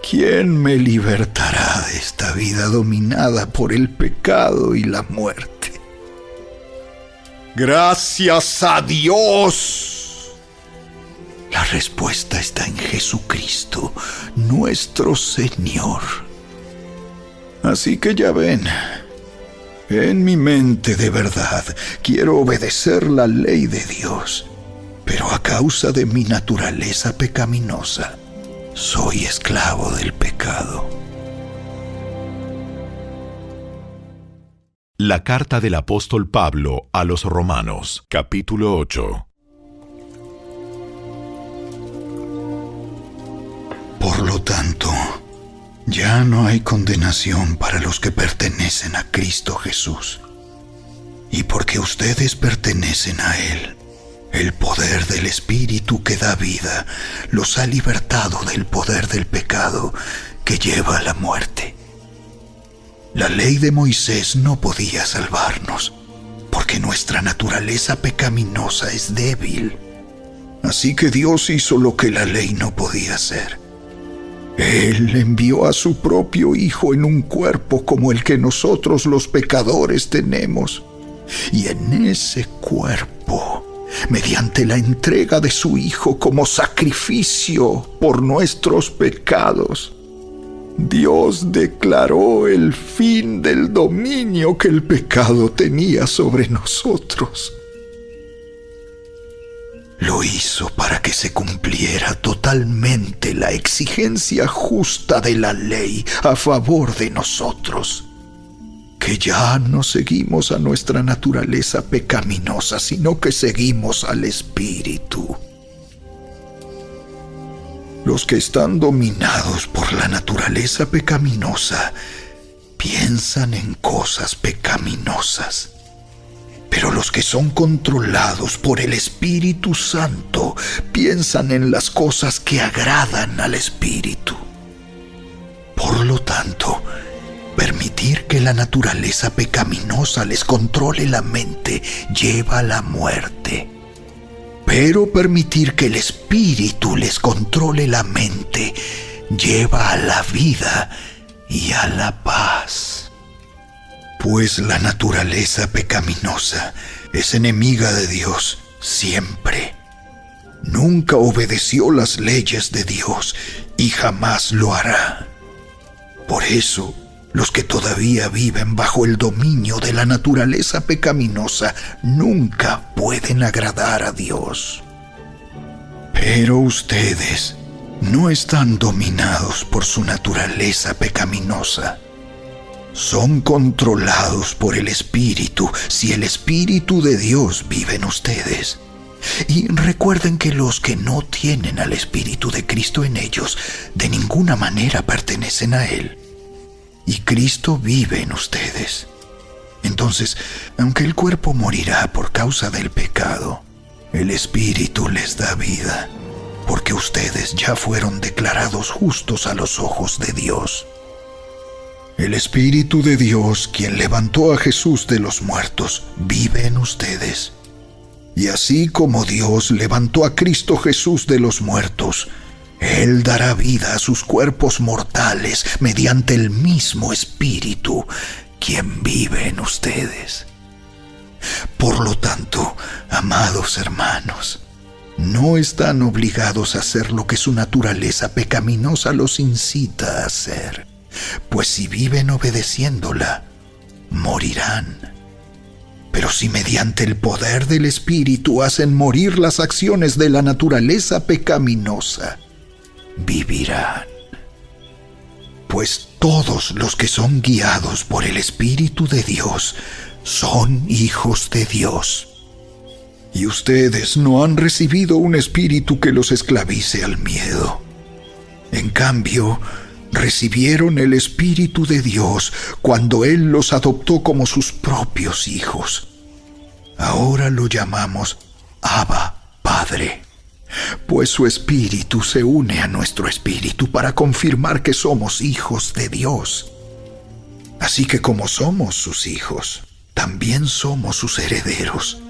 S2: ¿Quién me libertará de esta vida dominada por el pecado y la muerte? ¡Gracias a Dios! La respuesta está en Jesucristo, nuestro Señor. Así que ya ven, en mi mente de verdad quiero obedecer la ley de Dios, pero a causa de mi naturaleza pecaminosa, soy esclavo del pecado.
S1: La carta del apóstol Pablo a los Romanos, capítulo 8.
S2: Por lo tanto, ya no hay condenación para los que pertenecen a Cristo Jesús. Y porque ustedes pertenecen a Él, el poder del Espíritu que da vida los ha libertado del poder del pecado que lleva a la muerte. La ley de Moisés no podía salvarnos, porque nuestra naturaleza pecaminosa es débil. Así que Dios hizo lo que la ley no podía hacer. Él envió a su propio Hijo en un cuerpo como el que nosotros los pecadores tenemos. Y en ese cuerpo, mediante la entrega de su Hijo como sacrificio por nuestros pecados, Dios declaró el fin del dominio que el pecado tenía sobre nosotros. Lo hizo para que se cumpliera totalmente la exigencia justa de la ley a favor de nosotros, que ya no seguimos a nuestra naturaleza pecaminosa, sino que seguimos al Espíritu. Los que están dominados por la naturaleza pecaminosa piensan en cosas pecaminosas. Pero los que son controlados por el Espíritu Santo piensan en las cosas que agradan al Espíritu. Por lo tanto, permitir que la naturaleza pecaminosa les controle la mente lleva a la muerte. Pero permitir que el Espíritu les controle la mente lleva a la vida y a la paz. Pues la naturaleza pecaminosa es enemiga de Dios siempre. Nunca obedeció las leyes de Dios y jamás lo hará. Por eso, los que todavía viven bajo el dominio de la naturaleza pecaminosa nunca pueden agradar a Dios. Pero ustedes, no están dominados por su naturaleza pecaminosa. Son controlados por el Espíritu, si el Espíritu de Dios vive en ustedes. Y recuerden que los que no tienen al Espíritu de Cristo en ellos, de ninguna manera pertenecen a Él. Y Cristo vive en ustedes. Entonces, aunque el cuerpo morirá por causa del pecado, el Espíritu les da vida, porque ustedes ya fueron declarados justos a los ojos de Dios. El Espíritu de Dios, quien levantó a Jesús de los muertos, vive en ustedes. Y así como Dios levantó a Cristo Jesús de los muertos, Él dará vida a sus cuerpos mortales mediante el mismo Espíritu, quien vive en ustedes. Por lo tanto, amados hermanos, no están obligados a hacer lo que su naturaleza pecaminosa los incita a hacer, pues si viven obedeciéndola, morirán. Pero si mediante el poder del Espíritu hacen morir las acciones de la naturaleza pecaminosa, vivirán. Pues todos los que son guiados por el Espíritu de Dios son hijos de Dios. Y ustedes no han recibido un espíritu que los esclavice al miedo. En cambio, recibieron el Espíritu de Dios cuando Él los adoptó como sus propios hijos. Ahora lo llamamos Abba, Padre, pues su Espíritu se une a nuestro espíritu para confirmar que somos hijos de Dios. Así que como somos sus hijos, también somos sus herederos.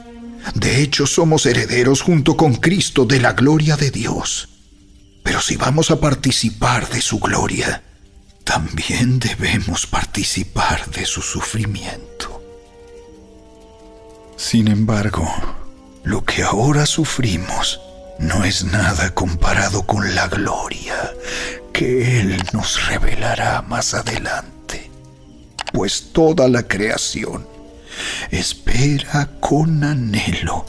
S2: De hecho, somos herederos junto con Cristo de la gloria de Dios. Pero si vamos a participar de su gloria, también debemos participar de su sufrimiento. Sin embargo, lo que ahora sufrimos no es nada comparado con la gloria que Él nos revelará más adelante. Pues toda la creación espera con anhelo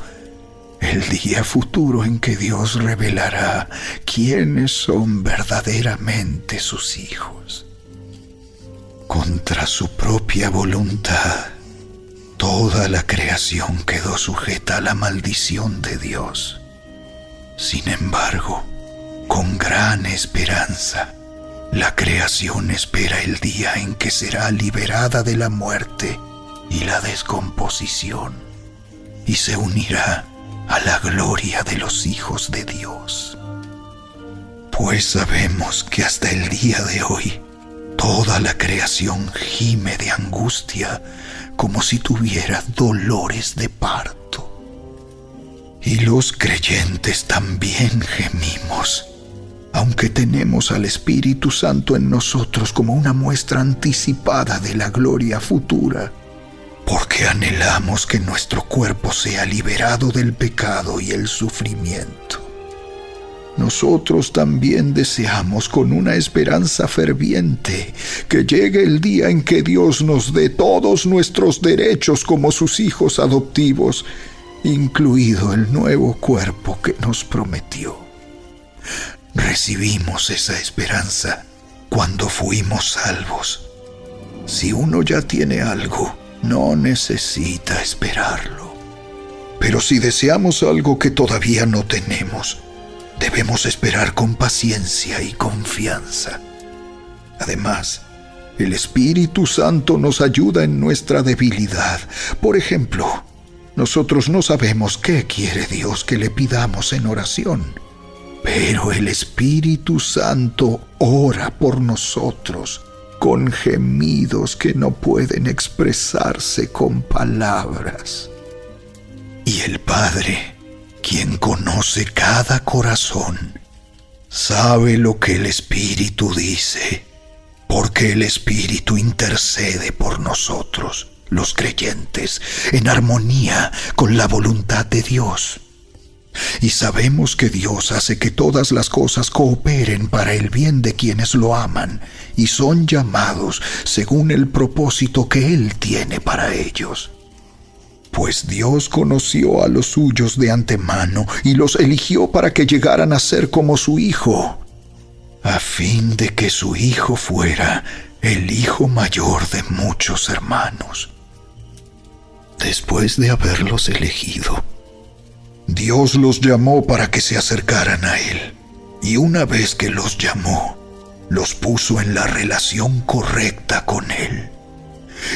S2: el día futuro en que Dios revelará quiénes son verdaderamente sus hijos. Contra su propia voluntad, toda la creación quedó sujeta a la maldición de Dios. Sin embargo, con gran esperanza, la creación espera el día en que será liberada de la muerte y la descomposición, y se unirá a la gloria de los hijos de Dios. Pues sabemos que hasta el día de hoy, toda la creación gime de angustia como si tuviera dolores de parto. Y los creyentes también gemimos, aunque tenemos al Espíritu Santo en nosotros como una muestra anticipada de la gloria futura, porque anhelamos que nuestro cuerpo sea liberado del pecado y el sufrimiento. Nosotros también deseamos con una esperanza ferviente que llegue el día en que Dios nos dé todos nuestros derechos como sus hijos adoptivos, incluido el nuevo cuerpo que nos prometió. Recibimos esa esperanza cuando fuimos salvos. Si uno ya tiene algo, no necesita esperarlo. Pero si deseamos algo que todavía no tenemos, debemos esperar con paciencia y confianza. Además, el Espíritu Santo nos ayuda en nuestra debilidad. Por ejemplo, nosotros no sabemos qué quiere Dios que le pidamos en oración, pero el Espíritu Santo ora por nosotros con gemidos que no pueden expresarse con palabras. Y el Padre, quien conoce cada corazón, sabe lo que el Espíritu dice, porque el Espíritu intercede por nosotros, los creyentes, en armonía con la voluntad de Dios. Y sabemos que Dios hace que todas las cosas cooperen para el bien de quienes lo aman y son llamados según el propósito que Él tiene para ellos. Pues Dios conoció a los suyos de antemano y los eligió para que llegaran a ser como su Hijo, a fin de que su hijo fuera el hijo mayor de muchos hermanos. Después de haberlos elegido, Dios los llamó para que se acercaran a Él, y una vez que los llamó, los puso en la relación correcta con Él.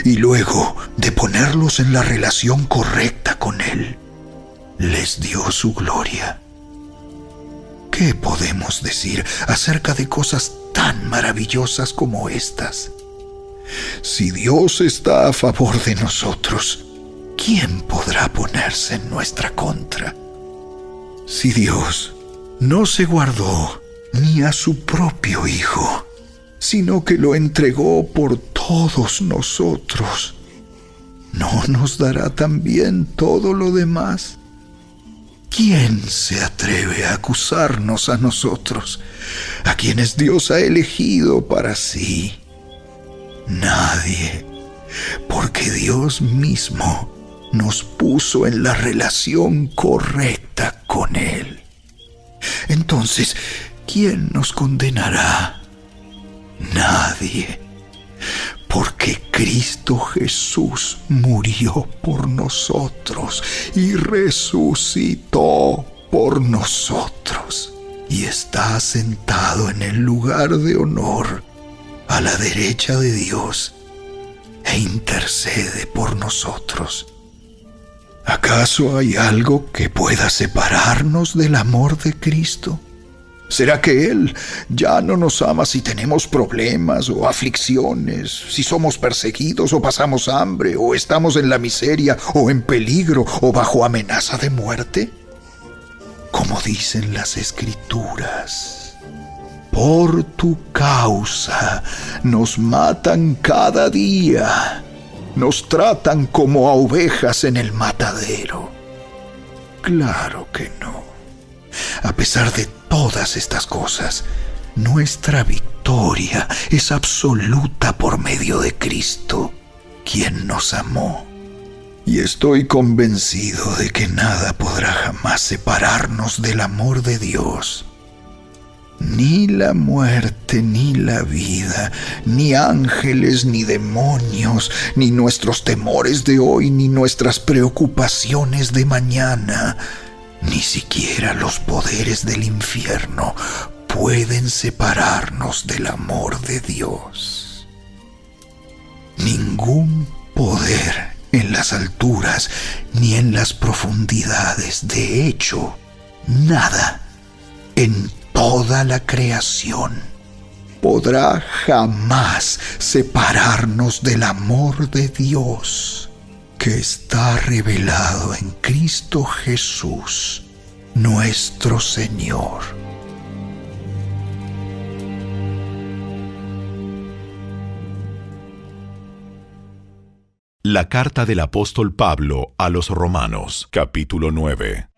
S2: Y luego de ponerlos en la relación correcta con Él, les dio su gloria. ¿Qué podemos decir acerca de cosas tan maravillosas como estas? Si Dios está a favor de nosotros, ¿quién podrá ponerse en nuestra contra? Si Dios no se guardó ni a su propio Hijo, sino que lo entregó por todos nosotros, ¿no nos dará también todo lo demás? ¿Quién se atreve a acusarnos a nosotros, a quienes Dios ha elegido para sí? Nadie, porque Dios mismo nos puso en la relación correcta con Él. Entonces, ¿quién nos condenará? Nadie, porque Cristo Jesús murió por nosotros y resucitó por nosotros, y está sentado en el lugar de honor a la derecha de Dios e intercede por nosotros. ¿Acaso hay algo que pueda separarnos del amor de Cristo? ¿Será que Él ya no nos ama si tenemos problemas o aflicciones, si somos perseguidos o pasamos hambre, o estamos en la miseria o en peligro o bajo amenaza de muerte? Como dicen las Escrituras, por tu causa nos matan cada día, nos tratan como a ovejas en el matadero. Claro que no. A pesar de todas estas cosas, nuestra victoria es absoluta por medio de Cristo, quien nos amó. Y estoy convencido de que nada podrá jamás separarnos del amor de Dios. Ni la muerte, ni la vida, ni ángeles, ni demonios, ni nuestros temores de hoy, ni nuestras preocupaciones de mañana, ni siquiera los poderes del infierno pueden separarnos del amor de Dios. Ningún poder en las alturas ni en las profundidades, de hecho, nada en toda la creación podrá jamás separarnos del amor de Dios, que está revelado en Cristo Jesús, nuestro Señor.
S1: La carta del apóstol Pablo a los Romanos, capítulo 9.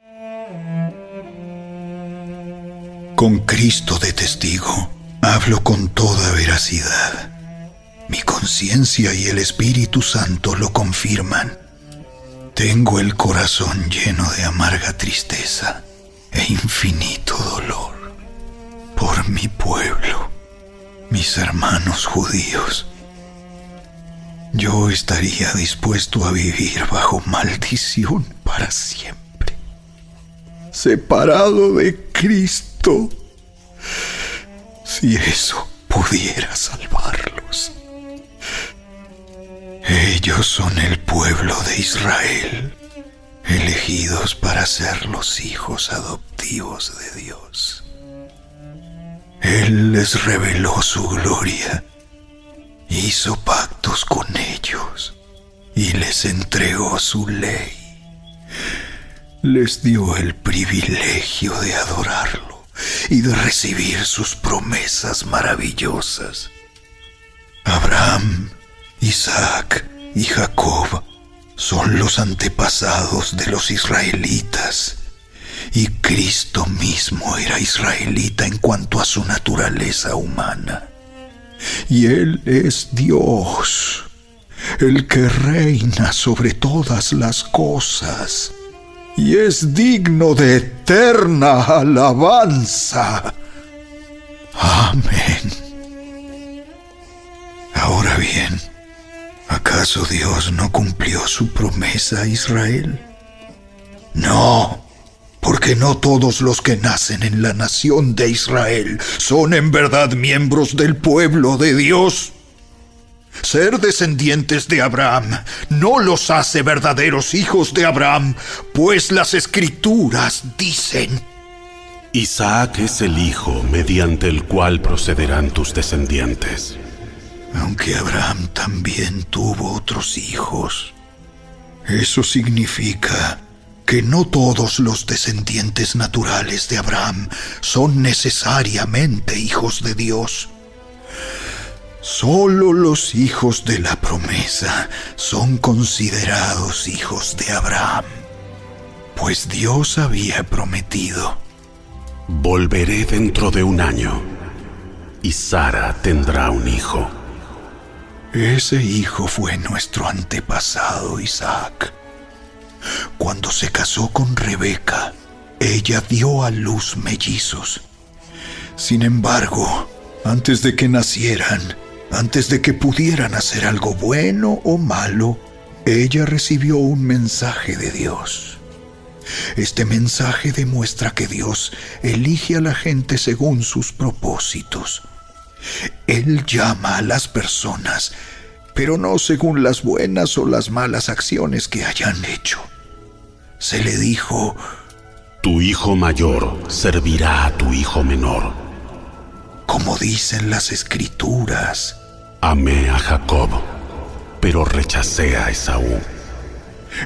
S2: Con Cristo de testigo, hablo con toda veracidad. Mi conciencia y el Espíritu Santo lo confirman. Tengo el corazón lleno de amarga tristeza e infinito dolor por mi pueblo, mis hermanos judíos. Yo estaría dispuesto a vivir bajo maldición para siempre, separado de Cristo, si eso pudiera salvarlos. Ellos son el pueblo de Israel, elegidos para ser los hijos adoptivos de Dios. Él les reveló su gloria, hizo pactos con ellos y les entregó su ley. Les dio el privilegio de adorarlo y de recibir sus promesas maravillosas. Abraham, Isaac y Jacob son los antepasados de los israelitas, y Cristo mismo era israelita en cuanto a su naturaleza humana. Y Él es Dios, el que reina sobre todas las cosas, y es digno de eterna alabanza. Amén. Ahora bien, ¿acaso Dios no cumplió su promesa a Israel? No, porque no todos los que nacen en la nación de Israel son en verdad miembros del pueblo de Dios. Ser descendientes de Abraham no los hace verdaderos hijos de Abraham, pues las Escrituras dicen:
S6: Isaac es el hijo mediante el cual procederán tus descendientes.
S2: Aunque Abraham también tuvo otros hijos, eso significa que no todos los descendientes naturales de Abraham son necesariamente hijos de Dios. Solo los hijos de la promesa son considerados hijos de Abraham, pues Dios había prometido:
S6: Volveré dentro de 1 año, y Sara tendrá un hijo.
S2: Ese hijo fue nuestro antepasado Isaac. Cuando se casó con Rebeca, ella dio a luz mellizos. Sin embargo, antes de que nacieran, antes de que pudieran hacer algo bueno o malo, ella recibió un mensaje de Dios. Este mensaje demuestra que Dios elige a la gente según sus propósitos. Él llama a las personas, pero no según las buenas o las malas acciones que hayan hecho. Se le dijo:
S6: Tu hijo mayor servirá a tu hijo menor.
S2: Como dicen las Escrituras:
S6: Amé a Jacob, pero rechacé a Esaú.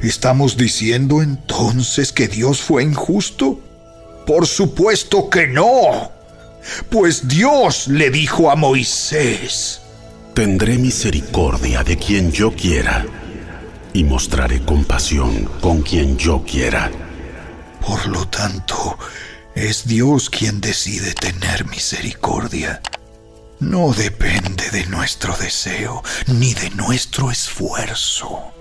S2: ¿Estamos diciendo entonces que Dios fue injusto? Por supuesto que no. Pues Dios le dijo a Moisés:
S6: Tendré misericordia de quien yo quiera, y mostraré compasión con quien yo quiera.
S2: Por lo tanto, es Dios quien decide tener misericordia. No depende de nuestro deseo ni de nuestro esfuerzo,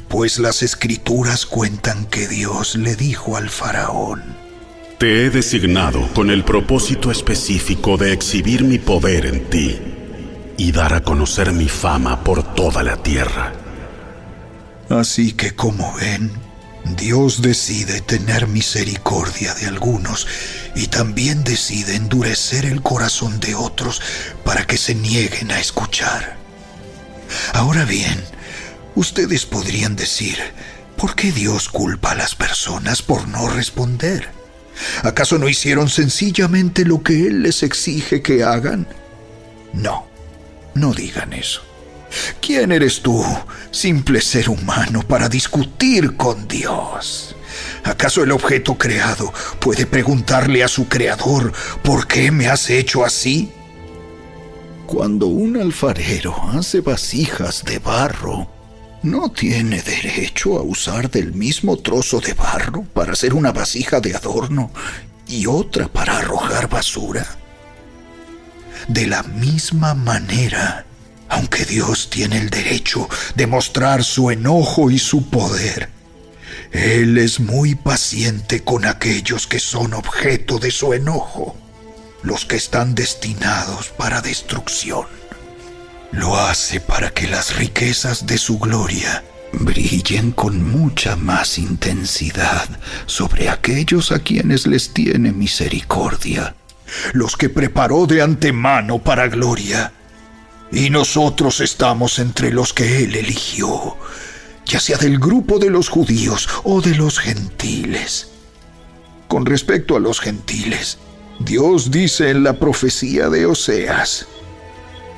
S2: pues las Escrituras cuentan que Dios le dijo al faraón:
S6: Te he designado con el propósito específico de exhibir mi poder en ti y dar a conocer mi fama por toda la tierra.
S2: Así que, como ven, Dios decide tener misericordia de algunos y también decide endurecer el corazón de otros para que se nieguen a escuchar. Ahora bien, ustedes podrían decir: ¿por qué Dios culpa a las personas por no responder? ¿Acaso no hicieron sencillamente lo que Él les exige que hagan? No digan eso. ¿Quién eres tú, simple ser humano, para discutir con Dios? ¿Acaso el objeto creado puede preguntarle a su creador: ¿por qué me has hecho así? Cuando un alfarero hace vasijas de barro, ¿no tiene derecho a usar del mismo trozo de barro para hacer una vasija de adorno y otra para arrojar basura? De la misma manera, aunque Dios tiene el derecho de mostrar su enojo y su poder, Él es muy paciente con aquellos que son objeto de su enojo, los que están destinados para destrucción. Lo hace para que las riquezas de su gloria brillen con mucha más intensidad sobre aquellos a quienes les tiene misericordia, los que preparó de antemano para gloria. Y nosotros estamos entre los que Él eligió, ya sea del grupo de los judíos o de los gentiles. Con respecto a los gentiles, Dios dice en la profecía de Oseas: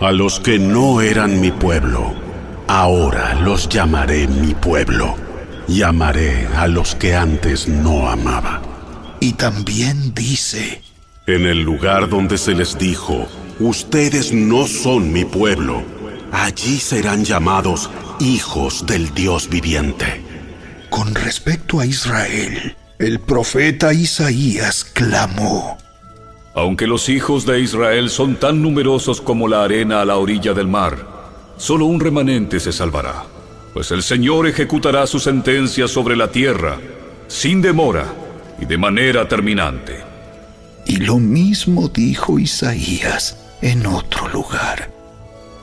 S6: A los que no eran mi pueblo, ahora los llamaré mi pueblo. Y amaré a los que antes no amaba.
S2: Y también dice:
S6: En el lugar donde se les dijo: Ustedes no son mi pueblo, allí serán llamados hijos del Dios viviente.
S2: Con respecto a Israel, el profeta Isaías clamó:
S4: Aunque los hijos de Israel son tan numerosos como la arena a la orilla del mar, solo un remanente se salvará, pues el Señor ejecutará su sentencia sobre la tierra, sin demora y de manera terminante.
S2: Y lo mismo dijo Isaías en otro lugar.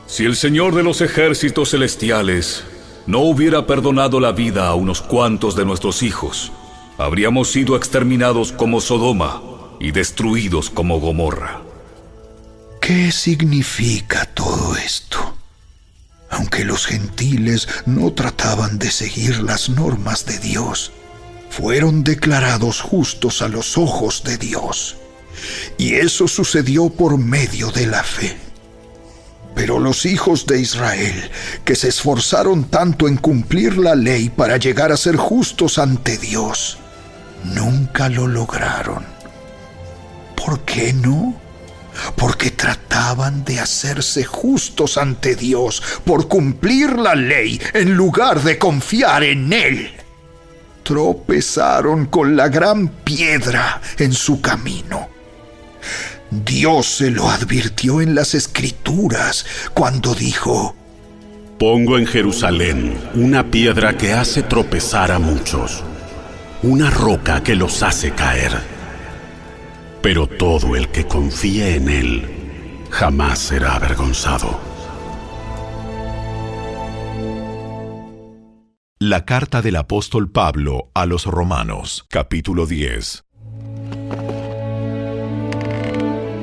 S4: Si el Señor de los ejércitos celestiales no hubiera perdonado la vida a unos cuantos de nuestros hijos, habríamos sido exterminados como Sodoma y destruidos como Gomorra.
S2: ¿Qué significa todo esto? Aunque los gentiles no trataban de seguir las normas de Dios, fueron declarados justos a los ojos de Dios. Y eso sucedió por medio de la fe. Pero los hijos de Israel, que se esforzaron tanto en cumplir la ley para llegar a ser justos ante Dios, nunca lo lograron. ¿Por qué no? Porque trataban de hacerse justos ante Dios por cumplir la ley en lugar de confiar en Él. Tropezaron con la gran piedra en su camino. Dios se lo advirtió en las Escrituras cuando dijo:
S6: Pongo en Jerusalén una piedra que hace tropezar a muchos, una roca que los hace caer. Pero todo el que confíe en Él jamás será avergonzado.
S1: La carta del apóstol Pablo a los Romanos, capítulo 10.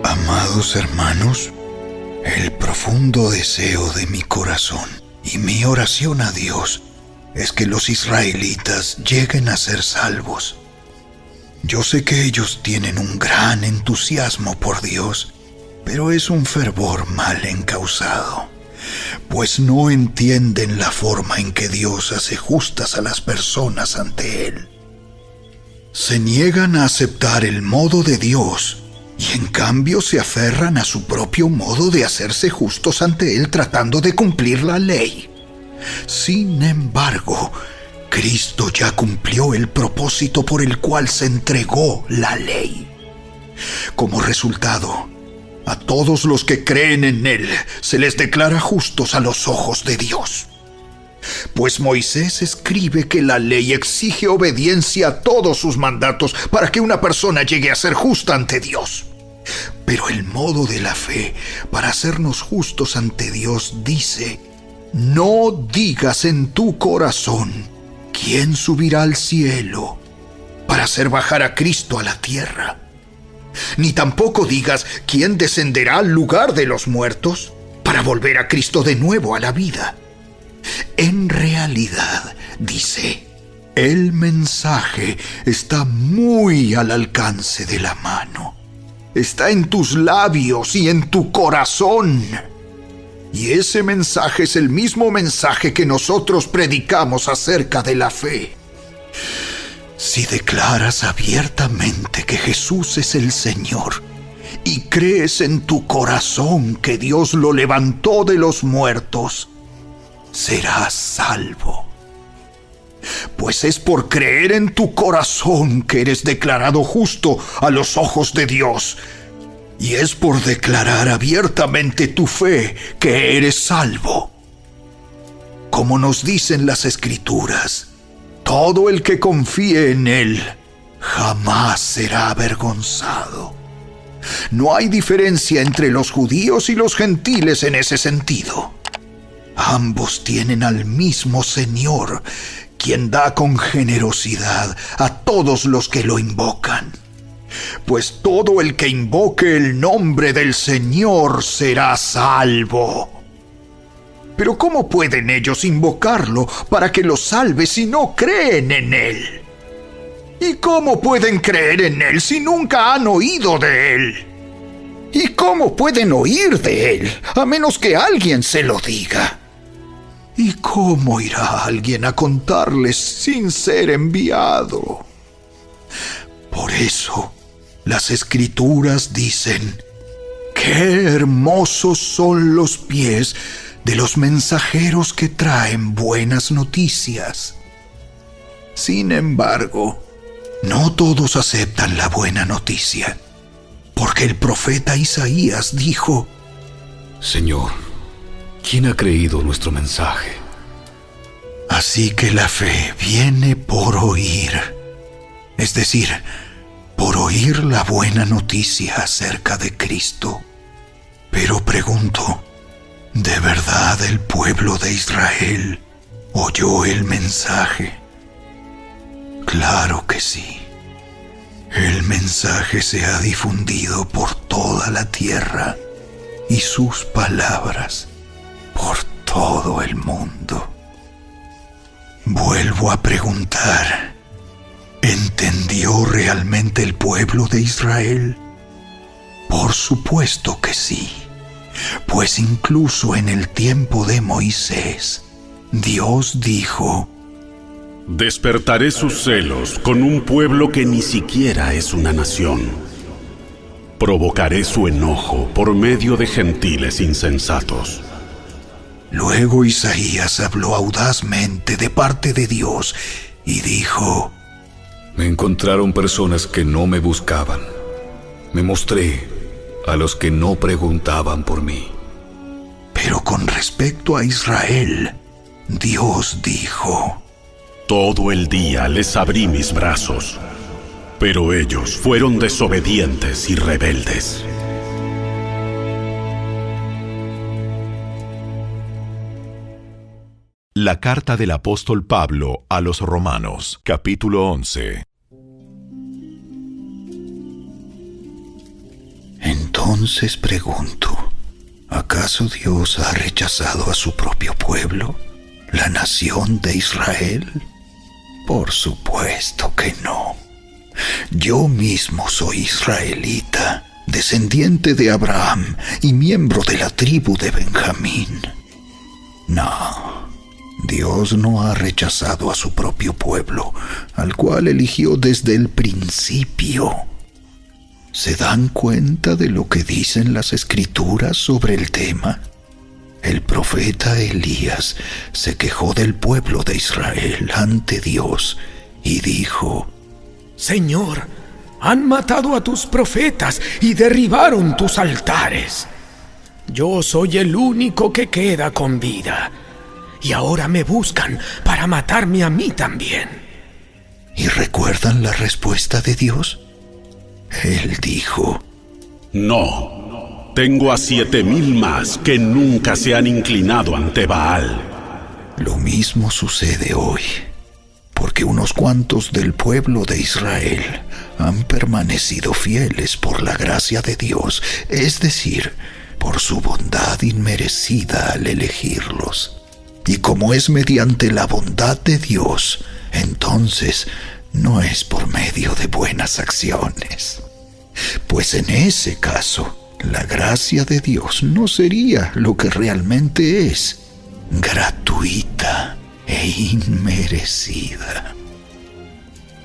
S2: Amados hermanos, el profundo deseo de mi corazón y mi oración a Dios es que los israelitas lleguen a ser salvos. Yo sé que ellos tienen un gran entusiasmo por Dios, pero es un fervor mal encausado, pues no entienden la forma en que Dios hace justas a las personas ante Él. Se niegan a aceptar el modo de Dios y en cambio se aferran a su propio modo de hacerse justos ante Él tratando de cumplir la ley. Sin embargo, Cristo ya cumplió el propósito por el cual se entregó la ley. Como resultado, a todos los que creen en Él se les declara justos a los ojos de Dios. Pues Moisés escribe que la ley exige obediencia a todos sus mandatos para que una persona llegue a ser justa ante Dios. Pero el modo de la fe para hacernos justos ante Dios dice: no digas en tu corazón: ¿quién subirá al cielo para hacer bajar a Cristo a la tierra? Ni tampoco digas: ¿quién descenderá al lugar de los muertos para volver a Cristo de nuevo a la vida? En realidad, dice, el mensaje está muy al alcance de la mano. Está en tus labios y en tu corazón. Y ese mensaje es el mismo mensaje que nosotros predicamos acerca de la fe. Si declaras abiertamente que Jesús es el Señor y crees en tu corazón que Dios lo levantó de los muertos, serás salvo. Pues es por creer en tu corazón que eres declarado justo a los ojos de Dios. Y es por declarar abiertamente tu fe que eres salvo. Como nos dicen las Escrituras, todo el que confíe en Él jamás será avergonzado. No hay diferencia entre los judíos y los gentiles en ese sentido. Ambos tienen al mismo Señor, quien da con generosidad a todos los que lo invocan. Pues todo el que invoque el nombre del Señor será salvo. Pero ¿cómo pueden ellos invocarlo para que los salve si no creen en Él? ¿Y cómo pueden creer en Él si nunca han oído de Él? ¿Y cómo pueden oír de Él a menos que alguien se lo diga? ¿Y cómo irá alguien a contarles sin ser enviado? Por eso, las Escrituras dicen: ¡qué hermosos son los pies de los mensajeros que traen buenas noticias! Sin embargo, no todos aceptan la buena noticia, porque el profeta Isaías dijo:
S4: Señor, ¿quién ha creído nuestro mensaje?
S2: Así que la fe viene por oír, es decir, por por oír la buena noticia acerca de Cristo. Pero pregunto, ¿de verdad el pueblo de Israel oyó el mensaje? Claro que sí. El mensaje se ha difundido por toda la tierra y sus palabras por todo el mundo. Vuelvo a preguntar, ¿entendió realmente el pueblo de Israel? Por supuesto que sí, pues incluso en el tiempo de Moisés, Dios dijo:
S6: Despertaré sus celos con un pueblo que ni siquiera es una nación. Provocaré su enojo por medio de gentiles insensatos.
S2: Luego Isaías habló audazmente de parte de Dios y dijo:
S4: Me encontraron personas que no me buscaban. Me mostré a los que no preguntaban por mí.
S2: Pero con respecto a Israel, Dios dijo:
S6: Todo el día les abrí mis brazos, pero ellos fueron desobedientes y rebeldes.
S1: La carta del apóstol Pablo a los Romanos, capítulo 11.
S2: Entonces pregunto, ¿acaso Dios ha rechazado a su propio pueblo, la nación de Israel? Por supuesto que no. Yo mismo soy israelita, descendiente de Abraham y miembro de la tribu de Benjamín. No, Dios no ha rechazado a su propio pueblo, al cual eligió desde el principio. ¿Se dan cuenta de lo que dicen las Escrituras sobre el tema? El profeta Elías se quejó del pueblo de Israel ante Dios y dijo:
S7: Señor, han matado a tus profetas y derribaron tus altares. Yo soy el único que queda con vida, y ahora me buscan para matarme a mí también.
S2: ¿Y recuerdan la respuesta de Dios? Él dijo:
S6: No, tengo a 7,000 más que nunca se han inclinado ante Baal.
S2: Lo mismo sucede hoy, porque unos cuantos del pueblo de Israel han permanecido fieles por la gracia de Dios, es decir, por su bondad inmerecida al elegirlos. Y como es mediante la bondad de Dios, entonces no es por medio de buenas acciones. Pues en ese caso, la gracia de Dios no sería lo que realmente es: gratuita e inmerecida.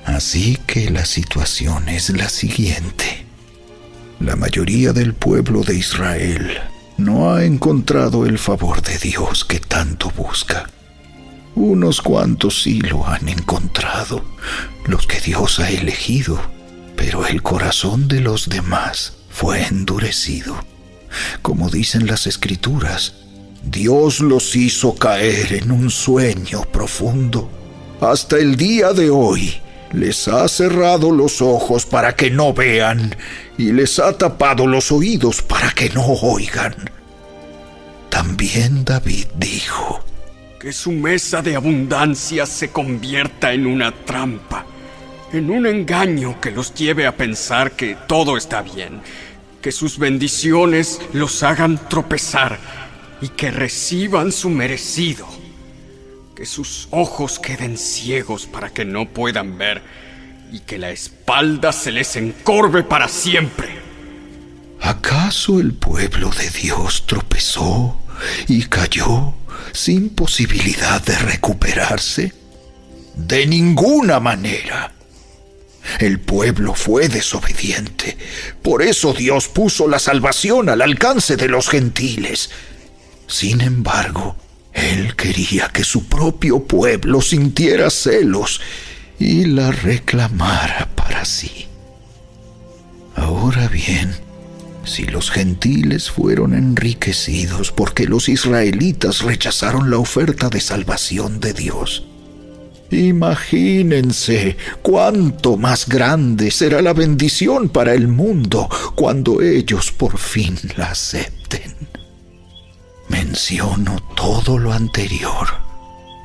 S2: Así que la situación es la siguiente. La mayoría del pueblo de Israel no ha encontrado el favor de Dios que tanto busca. Unos cuantos sí lo han encontrado, los que Dios ha elegido, pero el corazón de los demás fue endurecido. Como dicen las Escrituras, Dios los hizo caer en un sueño profundo. Hasta el día de hoy les ha cerrado los ojos para que no vean y les ha tapado los oídos para que no oigan. También David dijo:
S5: Que su mesa de abundancia se convierta en una trampa, en un engaño que los lleve a pensar que todo está bien, que sus bendiciones los hagan tropezar y que reciban su merecido, que sus ojos queden ciegos para que no puedan ver y que la espalda se les encorve para siempre.
S2: ¿Acaso el pueblo de Dios tropezó y cayó sin posibilidad de recuperarse? De ninguna manera. El pueblo fue desobediente. Por eso Dios puso la salvación al alcance de los gentiles. Sin embargo, Él quería que su propio pueblo sintiera celos y la reclamara para sí. Ahora bien, si los gentiles fueron enriquecidos porque los israelitas rechazaron la oferta de salvación de Dios, Imagínense cuánto más grande será la bendición para el mundo cuando ellos por fin la acepten. Menciono todo lo anterior,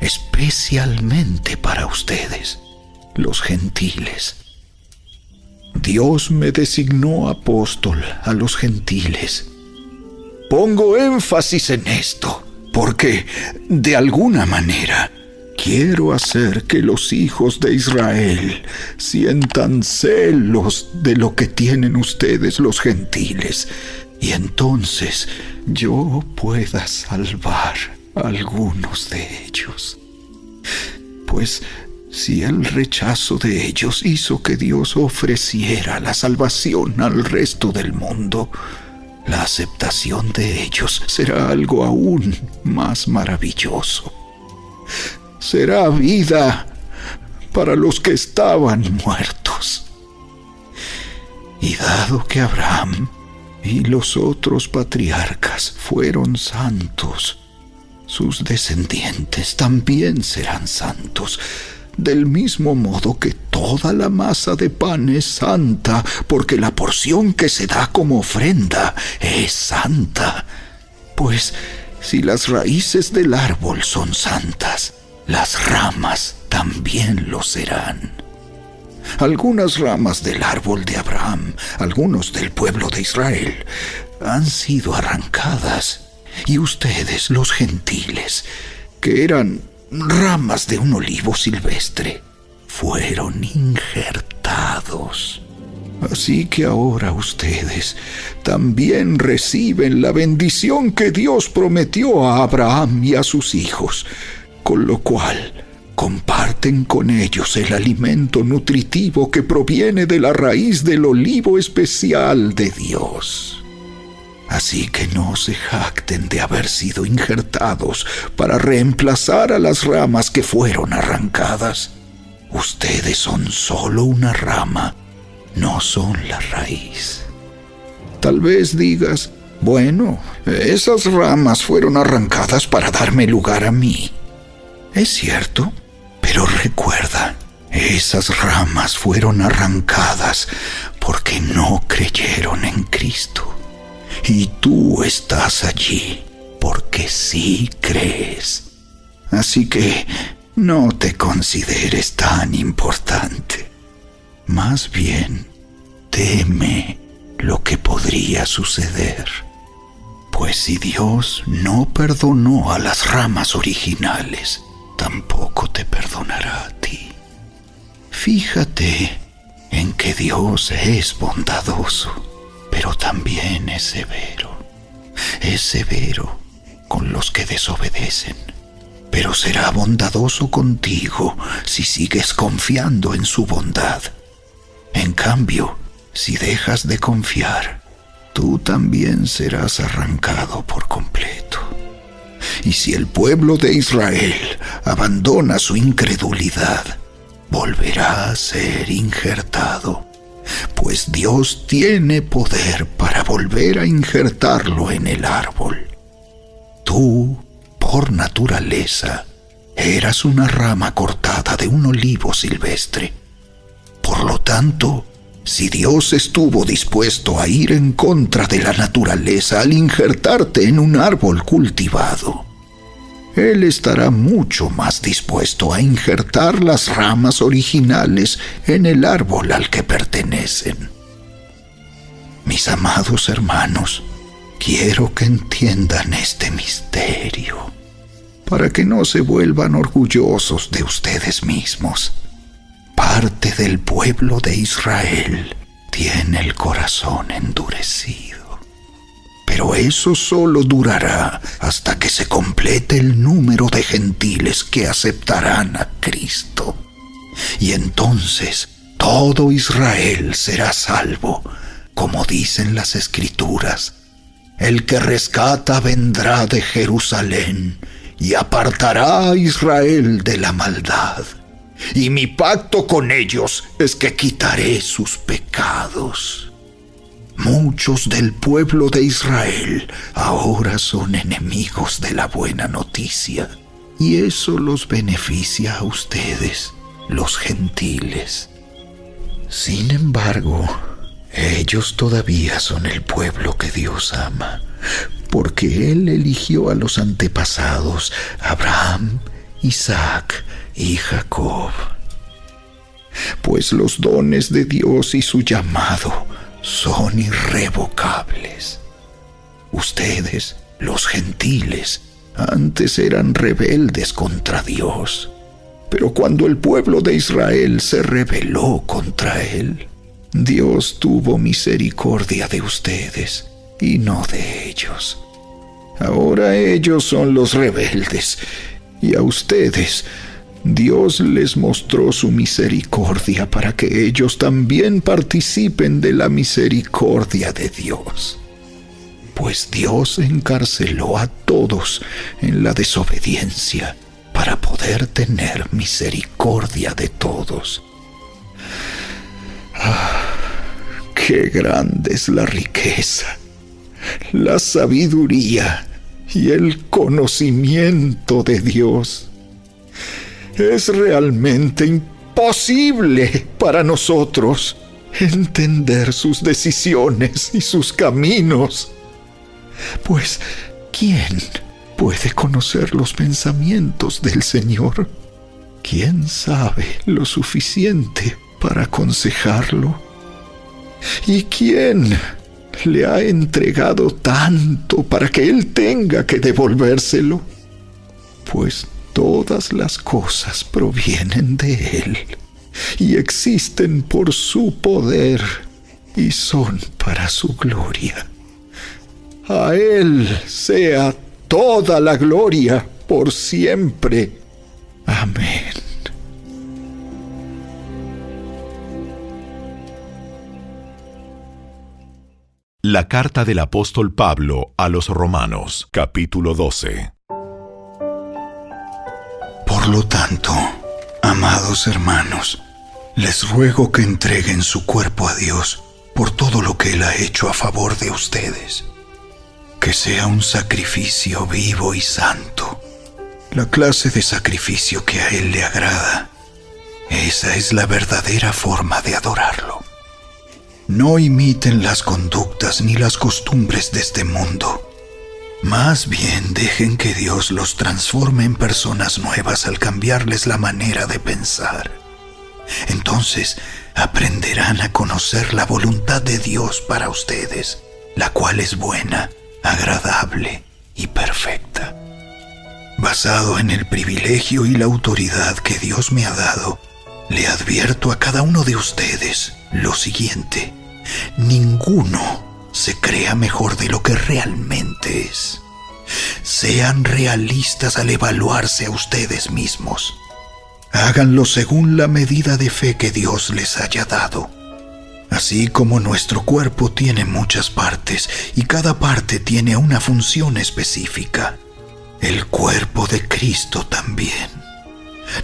S2: especialmente para ustedes, los gentiles. Dios me designó apóstol a los gentiles. Pongo énfasis en esto, porque, de alguna manera, quiero hacer que los hijos de Israel sientan celos de lo que tienen ustedes los gentiles, y entonces yo pueda salvar a algunos de ellos. Pues si el rechazo de ellos hizo que Dios ofreciera la salvación al resto del mundo, la aceptación de ellos será algo aún más maravilloso. Será vida para los que estaban muertos. Y dado que Abraham y los otros patriarcas fueron santos, sus descendientes también serán santos, del mismo modo que toda la masa de pan es santa, porque la porción que se da como ofrenda es santa. Pues si las raíces del árbol son santas, las ramas también lo serán. Algunas ramas del árbol de Abraham, algunos del pueblo de Israel, han sido arrancadas, y ustedes, los gentiles, que eran ramas de un olivo silvestre, fueron injertados. Así que ahora ustedes también reciben la bendición que Dios prometió a Abraham y a sus hijos, con lo cual comparten con ellos el alimento nutritivo que proviene de la raíz del olivo especial de Dios. Así que no se jacten de haber sido injertados para reemplazar a las ramas que fueron arrancadas. Ustedes son solo una rama, no son la raíz. Tal vez digas, bueno, esas ramas fueron arrancadas para darme lugar a mí. Es cierto, pero recuerda, esas ramas fueron arrancadas porque no creyeron en Cristo. Y tú estás allí porque sí crees. Así que no te consideres tan importante. Más bien, teme lo que podría suceder. Pues si Dios no perdonó a las ramas originales, tampoco te perdonará a ti. Fíjate en que Dios es bondadoso, pero también es severo. Es severo con los que desobedecen, pero será bondadoso contigo si sigues confiando en su bondad. En cambio, si dejas de confiar, tú también serás arrancado por completo. Y si el pueblo de Israel abandona su incredulidad, volverá a ser injertado, pues Dios tiene poder para volver a injertarlo en el árbol. Tú, por naturaleza, eras una rama cortada de un olivo silvestre. Por lo tanto, si Dios estuvo dispuesto a ir en contra de la naturaleza al injertarte en un árbol cultivado, Él estará mucho más dispuesto a injertar las ramas originales en el árbol al que pertenecen. Mis amados hermanos, quiero que entiendan este misterio, para que no se vuelvan orgullosos de ustedes mismos. Parte del pueblo de Israel tiene el corazón endurecido, pero eso solo durará hasta que se complete el número de gentiles que aceptarán a Cristo. Y entonces todo Israel será salvo, como dicen las Escrituras. El que rescata vendrá de Jerusalén y apartará a Israel de la maldad. Y mi pacto con ellos es que quitaré sus pecados. Muchos del pueblo de Israel ahora son enemigos de la buena noticia, y eso los beneficia a ustedes, los gentiles. Sin embargo, ellos todavía son el pueblo que Dios ama, porque Él eligió a los antepasados, Abraham, Isaac y Jacob. Pues los dones de Dios y su llamado son irrevocables. Ustedes, los gentiles, antes eran rebeldes contra Dios, pero cuando el pueblo de Israel se rebeló contra Él, Dios tuvo misericordia de ustedes y no de ellos. Ahora ellos son los rebeldes, y a ustedes Dios les mostró su misericordia para que ellos también participen de la misericordia de Dios. Pues Dios encarceló a todos en la desobediencia para poder tener misericordia de todos. ¡Qué grande es la riqueza, la sabiduría y el conocimiento de Dios! Es realmente imposible para nosotros entender sus decisiones y sus caminos. Pues, ¿quién puede conocer los pensamientos del Señor? ¿Quién sabe lo suficiente para aconsejarlo? ¿Y quién le ha entregado tanto para que Él tenga que devolvérselo? Pues todas las cosas provienen de Él y existen por su poder y son para su gloria. A Él sea toda la gloria por siempre. Amén.
S1: La carta del apóstol Pablo a los Romanos, capítulo 12.
S2: Por lo tanto, amados hermanos, les ruego que entreguen su cuerpo a Dios por todo lo que Él ha hecho a favor de ustedes. Que sea un sacrificio vivo y santo, la clase de sacrificio que a Él le agrada. Esa es la verdadera forma de adorarlo. No imiten las conductas ni las costumbres de este mundo. Más bien dejen que Dios los transforme en personas nuevas al cambiarles la manera de pensar. Entonces aprenderán a conocer la voluntad de Dios para ustedes, la cual es buena, agradable y perfecta. Basado en el privilegio y la autoridad que Dios me ha dado, le advierto a cada uno de ustedes lo siguiente: ninguno se crea mejor de lo que realmente es. Sean realistas al evaluarse a ustedes mismos. Háganlo según la medida de fe que Dios les haya dado. Así como nuestro cuerpo tiene muchas partes y cada parte tiene una función específica, el cuerpo de Cristo también.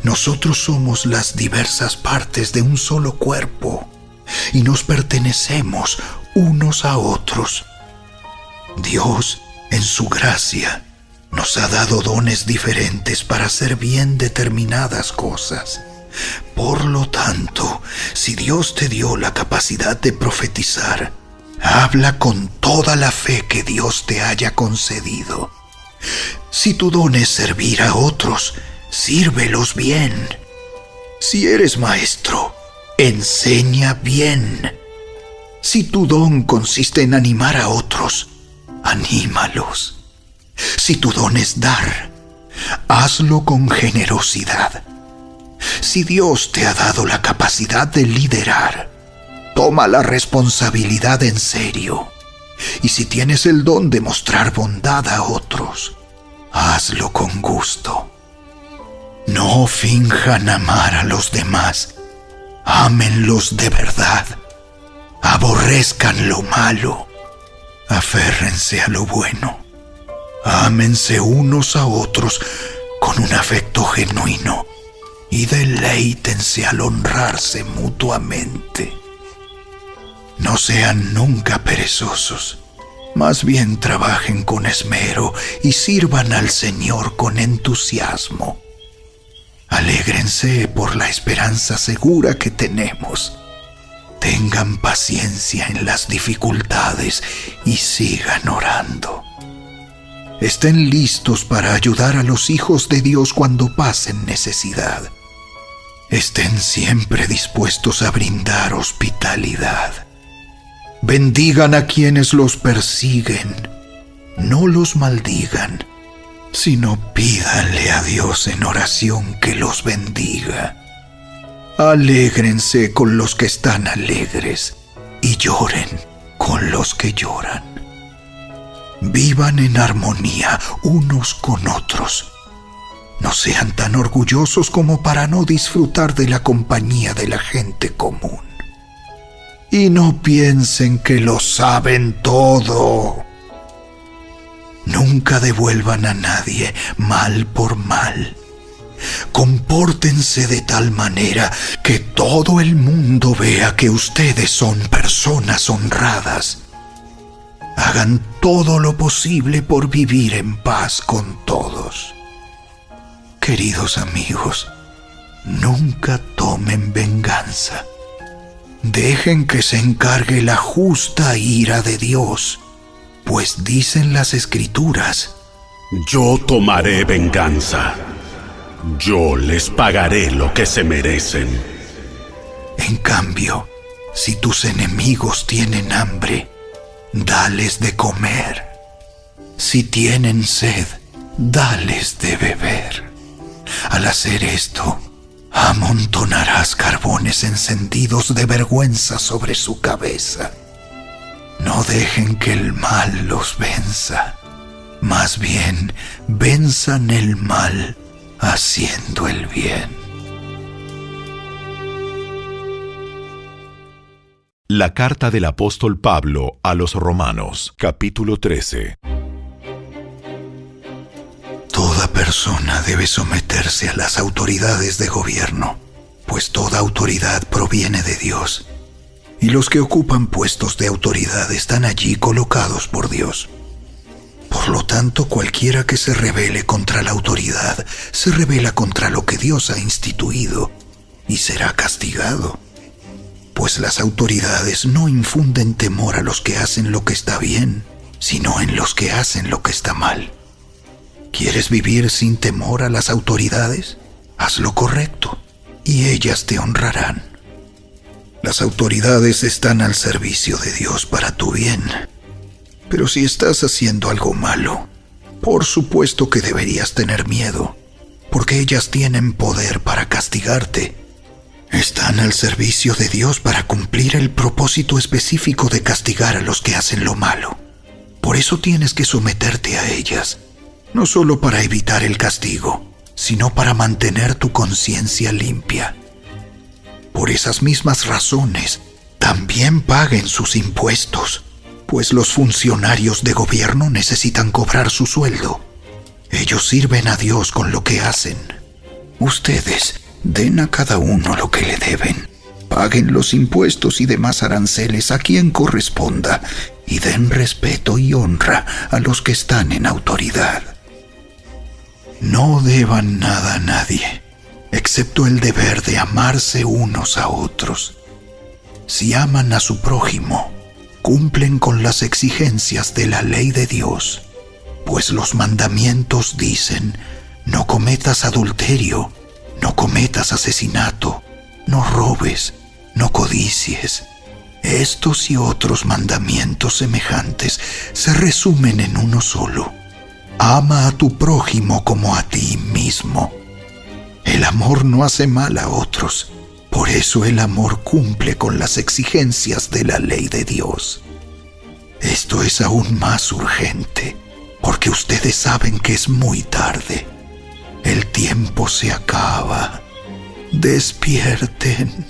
S2: Nosotros somos las diversas partes de un solo cuerpo y nos pertenecemos unos a otros. Dios, en su gracia, nos ha dado dones diferentes para hacer bien determinadas cosas. Por lo tanto, si Dios te dio la capacidad de profetizar, habla con toda la fe que Dios te haya concedido. Si tu don es servir a otros, sírvelos bien. Si eres maestro, enseña bien. Si tu don consiste en animar a otros, anímalos. Si tu don es dar, hazlo con generosidad. Si Dios te ha dado la capacidad de liderar, toma la responsabilidad en serio. Y si tienes el don de mostrar bondad a otros, hazlo con gusto. No finjan amar a los demás. Ámenlos de verdad. Aborrezcan lo malo. Aférrense a lo bueno. Ámense unos a otros con un afecto genuino y deleítense al honrarse mutuamente. No sean nunca perezosos, Más bien trabajen con esmero y sirvan al Señor con entusiasmo. Alégrense por la esperanza segura que tenemos. Tengan paciencia en las dificultades y sigan orando. Estén listos para ayudar a los hijos de Dios cuando pasen necesidad. Estén siempre dispuestos a brindar hospitalidad. Bendigan a quienes los persiguen. No los maldigan, sino pídanle a Dios en oración que los bendiga. Alégrense con los que están alegres y lloren con los que lloran. Vivan en armonía unos con otros. No sean tan orgullosos como para no disfrutar de la compañía de la gente común. Y no piensen que lo saben todo. Nunca devuelvan a nadie mal por mal. Compórtense de tal manera que todo el mundo vea que ustedes son personas honradas. Hagan todo lo posible por vivir en paz con todos. Queridos amigos, nunca tomen venganza. Dejen que se encargue la justa ira de Dios, pues dicen las Escrituras:
S6: Yo tomaré venganza. Yo les pagaré lo que se merecen.
S2: En cambio, si tus enemigos tienen hambre, dales de comer. Si tienen sed, dales de beber. Al hacer esto, amontonarás carbones encendidos de vergüenza sobre su cabeza. No dejen que el mal los venza. Más bien, venzan el mal haciendo el bien.
S1: La carta del apóstol Pablo a los Romanos, capítulo 13.
S2: Toda persona debe someterse a las autoridades de gobierno, pues toda autoridad proviene de Dios, y los que ocupan puestos de autoridad están allí colocados por Dios. Por lo tanto, cualquiera que se rebele contra la autoridad, se rebela contra lo que Dios ha instituido, y será castigado. Pues las autoridades no infunden temor a los que hacen lo que está bien, sino en los que hacen lo que está mal. ¿Quieres vivir sin temor a las autoridades? Haz lo correcto, y ellas te honrarán. Las autoridades están al servicio de Dios para tu bien. Pero si estás haciendo algo malo, por supuesto que deberías tener miedo, porque ellas tienen poder para castigarte. Están al servicio de Dios para cumplir el propósito específico de castigar a los que hacen lo malo. Por eso tienes que someterte a ellas, no solo para evitar el castigo, sino para mantener tu conciencia limpia. Por esas mismas razones, también paguen sus impuestos, pues los funcionarios de gobierno necesitan cobrar su sueldo. Ellos sirven a Dios con lo que hacen. Ustedes den a cada uno lo que le deben. Paguen los impuestos y demás aranceles a quien corresponda y den respeto y honra a los que están en autoridad. No deban nada a nadie, excepto el deber de amarse unos a otros. Si aman a su prójimo, cumplen con las exigencias de la ley de Dios, pues los mandamientos dicen: no cometas adulterio, no cometas asesinato, no robes, no codicies. Estos y otros mandamientos semejantes se resumen en uno solo: ama a tu prójimo como a ti mismo. El amor no hace mal a otros, por eso el amor cumple con las exigencias de la ley de Dios. Esto es aún más urgente, porque ustedes saben que es muy tarde. El tiempo se acaba. Despierten,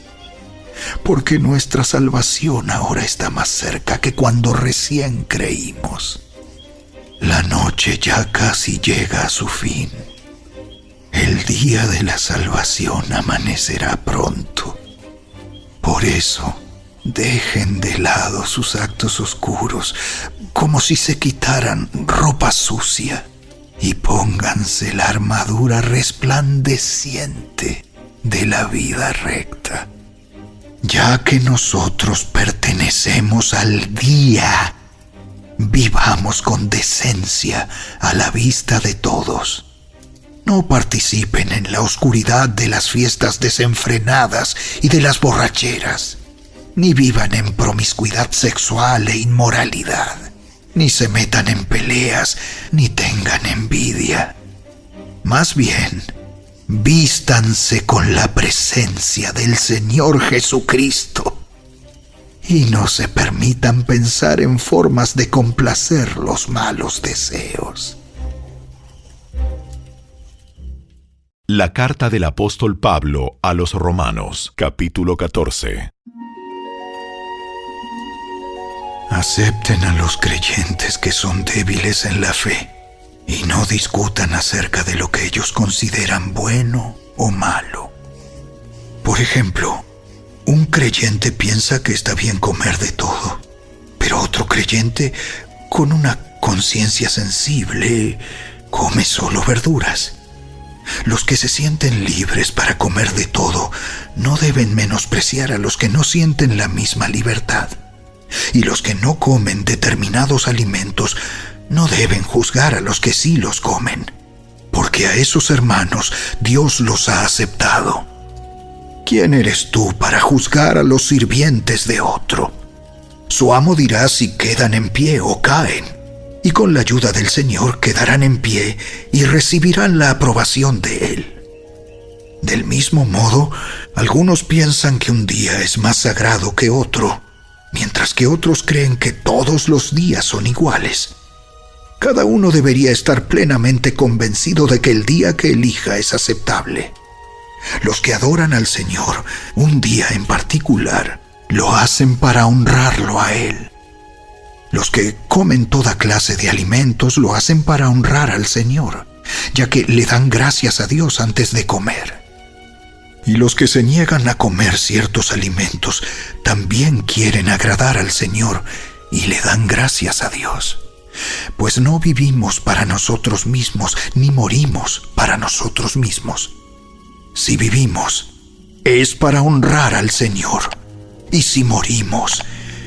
S2: porque nuestra salvación ahora está más cerca que cuando recién creímos. La noche ya casi llega a su fin. El día de la salvación amanecerá pronto. Por eso, Dejen de lado sus actos oscuros, como si se quitaran ropa sucia, y pónganse la armadura resplandeciente de la vida recta. Ya que nosotros pertenecemos al día, vivamos con decencia a la vista de todos. No participen en la oscuridad de las fiestas desenfrenadas y de las borracheras, ni vivan en promiscuidad sexual e inmoralidad, ni se metan en peleas, ni tengan envidia. Más bien, vístanse con la presencia del Señor Jesucristo y no se permitan pensar en formas de complacer los malos deseos.
S1: La carta del apóstol Pablo a los Romanos, capítulo 14.
S2: Acepten a los creyentes que son débiles en la fe y no discutan acerca de lo que ellos consideran bueno o malo. Por ejemplo, un creyente piensa que está bien comer de todo, pero otro creyente, con una conciencia sensible, come solo verduras. Los que se sienten libres para comer de todo no deben menospreciar a los que no sienten la misma libertad. Y los que no comen determinados alimentos no deben juzgar a los que sí los comen, porque a esos hermanos Dios los ha aceptado. ¿Quién eres tú para juzgar a los sirvientes de otro? Su amo dirá si quedan en pie o caen, y con la ayuda del Señor quedarán en pie y recibirán la aprobación de Él. Del mismo modo, algunos piensan que un día es más sagrado que otro, mientras que otros creen que todos los días son iguales. Cada uno debería estar plenamente convencido de que el día que elija es aceptable. Los que adoran al Señor un día en particular lo hacen para honrarlo a Él. Los que comen toda clase de alimentos lo hacen para honrar al Señor, ya que le dan gracias a Dios antes de comer. Y los que se niegan a comer ciertos alimentos también quieren agradar al Señor y le dan gracias a Dios. Pues no vivimos para nosotros mismos, ni morimos para nosotros mismos. Si vivimos, es para honrar al Señor. Y si morimos,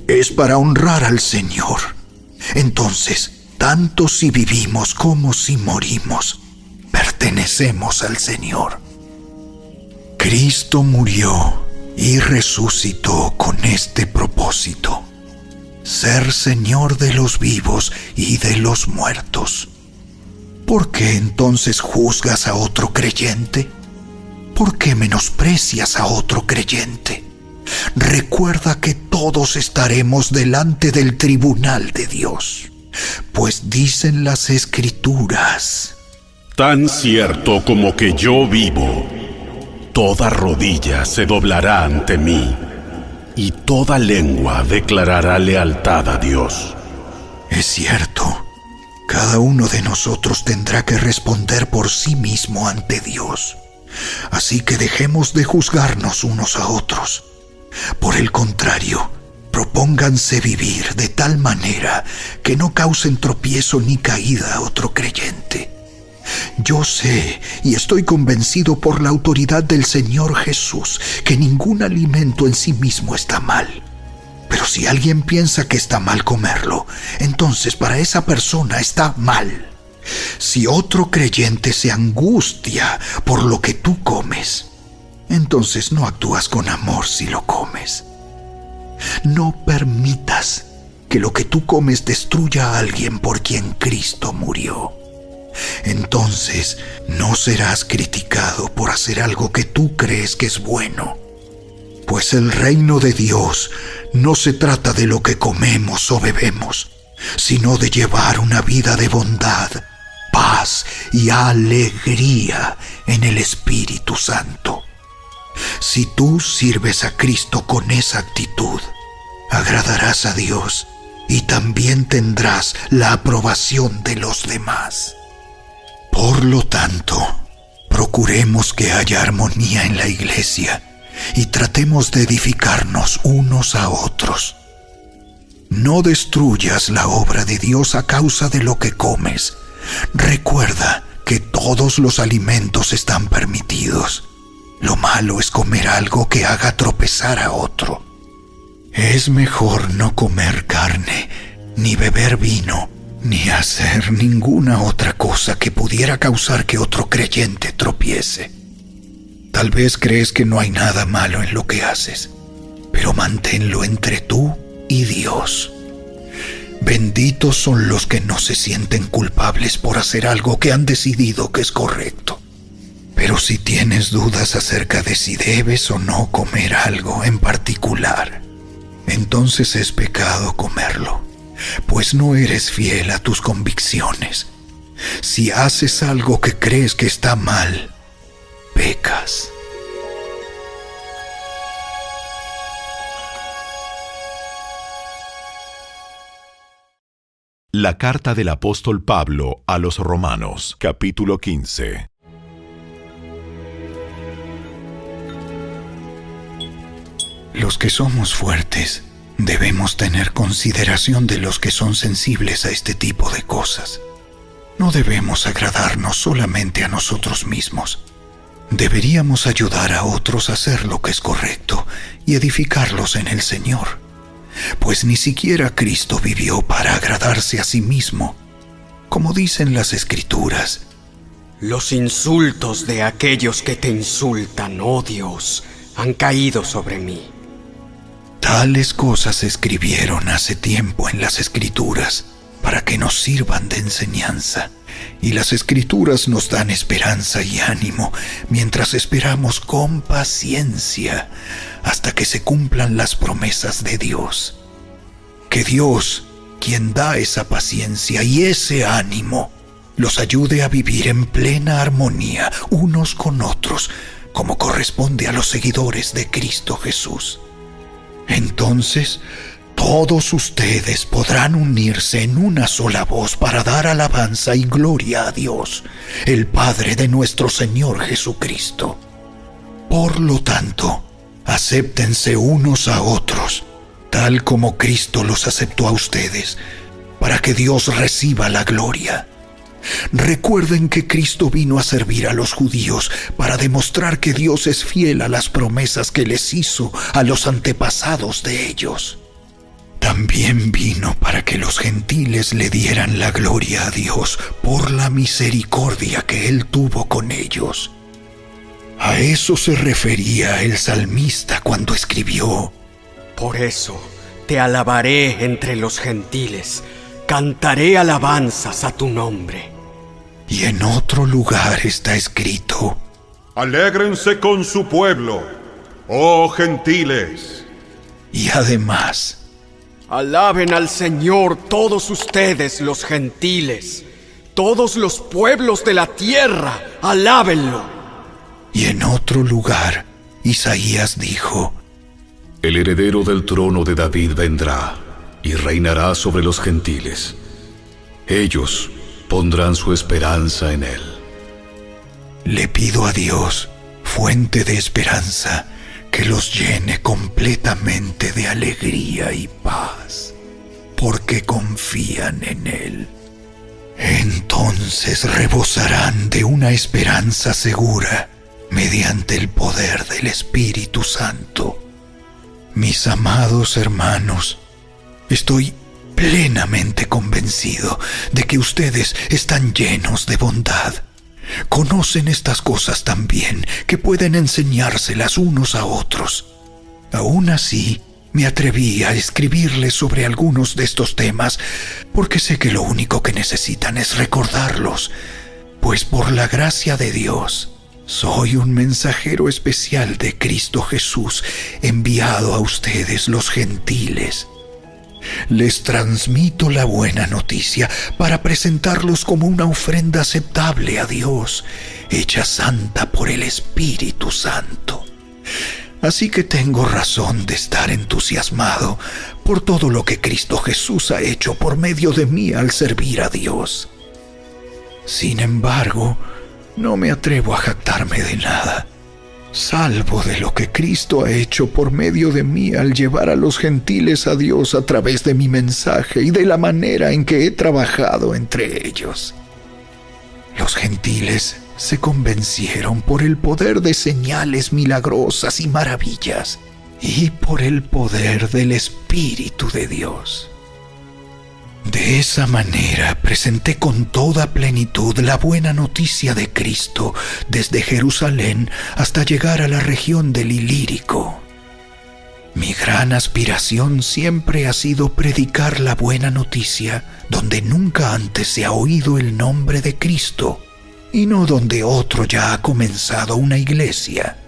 S2: es para honrar al Señor. Entonces, tanto si vivimos como si morimos, pertenecemos al Señor. Cristo murió y resucitó con este propósito: ser Señor de los vivos y de los muertos. ¿Por qué entonces juzgas a otro creyente? ¿Por qué menosprecias a otro creyente? Recuerda que todos estaremos delante del tribunal de Dios, pues dicen las Escrituras:
S6: Tan cierto como que yo vivo, toda rodilla se doblará ante mí, y toda lengua declarará lealtad a Dios.
S2: Es cierto, cada uno de nosotros tendrá que responder por sí mismo ante Dios. Así que dejemos de juzgarnos unos a otros. Por el contrario, propónganse vivir de tal manera que no causen tropiezo ni caída a otro creyente. Yo sé y estoy convencido por la autoridad del Señor Jesús que ningún alimento en sí mismo está mal. Pero si alguien piensa que está mal comerlo, entonces para esa persona está mal. Si otro creyente se angustia por lo que tú comes, entonces no actúas con amor si lo comes. No permitas que lo que tú comes destruya a alguien por quien Cristo murió. Entonces no serás criticado por hacer algo que tú crees que es bueno. Pues el reino de Dios no se trata de lo que comemos o bebemos, sino de llevar una vida de bondad, paz y alegría en el Espíritu Santo. Si tú sirves a Cristo con esa actitud, agradarás a Dios y también tendrás la aprobación de los demás. Por lo tanto, procuremos que haya armonía en la iglesia y tratemos de edificarnos unos a otros. No destruyas la obra de Dios a causa de lo que comes. Recuerda que todos los alimentos están permitidos. Lo malo es comer algo que haga tropezar a otro. Es mejor no comer carne, ni beber vino, ni hacer ninguna otra cosa que pudiera causar que otro creyente tropiece. Tal vez crees que no hay nada malo en lo que haces, pero manténlo entre tú y Dios. Benditos son los que no se sienten culpables por hacer algo que han decidido que es correcto. Pero si tienes dudas acerca de si debes o no comer algo en particular, entonces es pecado comerlo, pues no eres fiel a tus convicciones. Si haces algo que crees que está mal, pecas.
S1: La carta del apóstol Pablo a los Romanos, capítulo 15.
S2: Los que somos fuertes debemos tener consideración de los que son sensibles a este tipo de cosas. No debemos agradarnos solamente a nosotros mismos. Deberíamos ayudar a otros a hacer lo que es correcto y edificarlos en el Señor, pues ni siquiera Cristo vivió para agradarse a sí mismo. Como dicen las Escrituras,
S5: Los insultos de aquellos que te insultan, oh Dios, han caído sobre mí.
S2: tales cosas se escribieron hace tiempo en las Escrituras para que nos sirvan de enseñanza. Y las Escrituras nos dan esperanza y ánimo mientras esperamos con paciencia hasta que se cumplan las promesas de Dios. Que Dios, quien da esa paciencia y ese ánimo, los ayude a vivir en plena armonía unos con otros, como corresponde a los seguidores de Cristo Jesús. Entonces, todos ustedes podrán unirse en una sola voz para dar alabanza y gloria a Dios, el Padre de nuestro Señor Jesucristo. Por lo tanto, acéptense unos a otros, tal como Cristo los aceptó a ustedes, para que Dios reciba la gloria. Recuerden que Cristo vino a servir a los judíos para demostrar que Dios es fiel a las promesas que les hizo a los antepasados de ellos. También vino para que los gentiles le dieran la gloria a Dios por la misericordia que Él tuvo con ellos. A eso se refería el salmista cuando escribió:
S5: Por eso te alabaré entre los gentiles, cantaré alabanzas a tu nombre.
S2: Y en otro lugar está escrito:
S3: Alégrense con su pueblo, oh gentiles.
S2: Y además:
S5: Alaben al Señor todos ustedes los gentiles, todos los pueblos de la tierra, alábenlo.
S2: Y en otro lugar, Isaías dijo:
S4: El heredero del trono de David vendrá y reinará sobre los gentiles. Ellos pondrán su esperanza en él.
S2: Le pido a Dios, fuente de esperanza, que los llene completamente de alegría y paz, porque confían en Él. Entonces rebosarán de una esperanza segura mediante el poder del Espíritu Santo. Mis amados hermanos, estoy plenamente convencido de que ustedes están llenos de bondad. Conocen estas cosas tan bien que pueden enseñárselas unos a otros. Aún así, me atreví a escribirles sobre algunos de estos temas porque sé que lo único que necesitan es recordarlos, pues por la gracia de Dios, soy un mensajero especial de Cristo Jesús, enviado a ustedes los gentiles. Les transmito la buena noticia para presentarlos como una ofrenda aceptable a Dios, hecha santa por el Espíritu Santo. Así que tengo razón de estar entusiasmado por todo lo que Cristo Jesús ha hecho por medio de mí al servir a Dios. Sin embargo, no me atrevo a jactarme de nada, salvo de lo que Cristo ha hecho por medio de mí al llevar a los gentiles a Dios a través de mi mensaje y de la manera en que he trabajado entre ellos. Los gentiles se convencieron por el poder de señales milagrosas y maravillas y por el poder del Espíritu de Dios. De esa manera presenté con toda plenitud la buena noticia de Cristo desde Jerusalén hasta llegar a la región del Ilírico. Mi gran aspiración siempre ha sido predicar la buena noticia donde nunca antes se ha oído el nombre de Cristo y no donde otro ya ha comenzado una iglesia.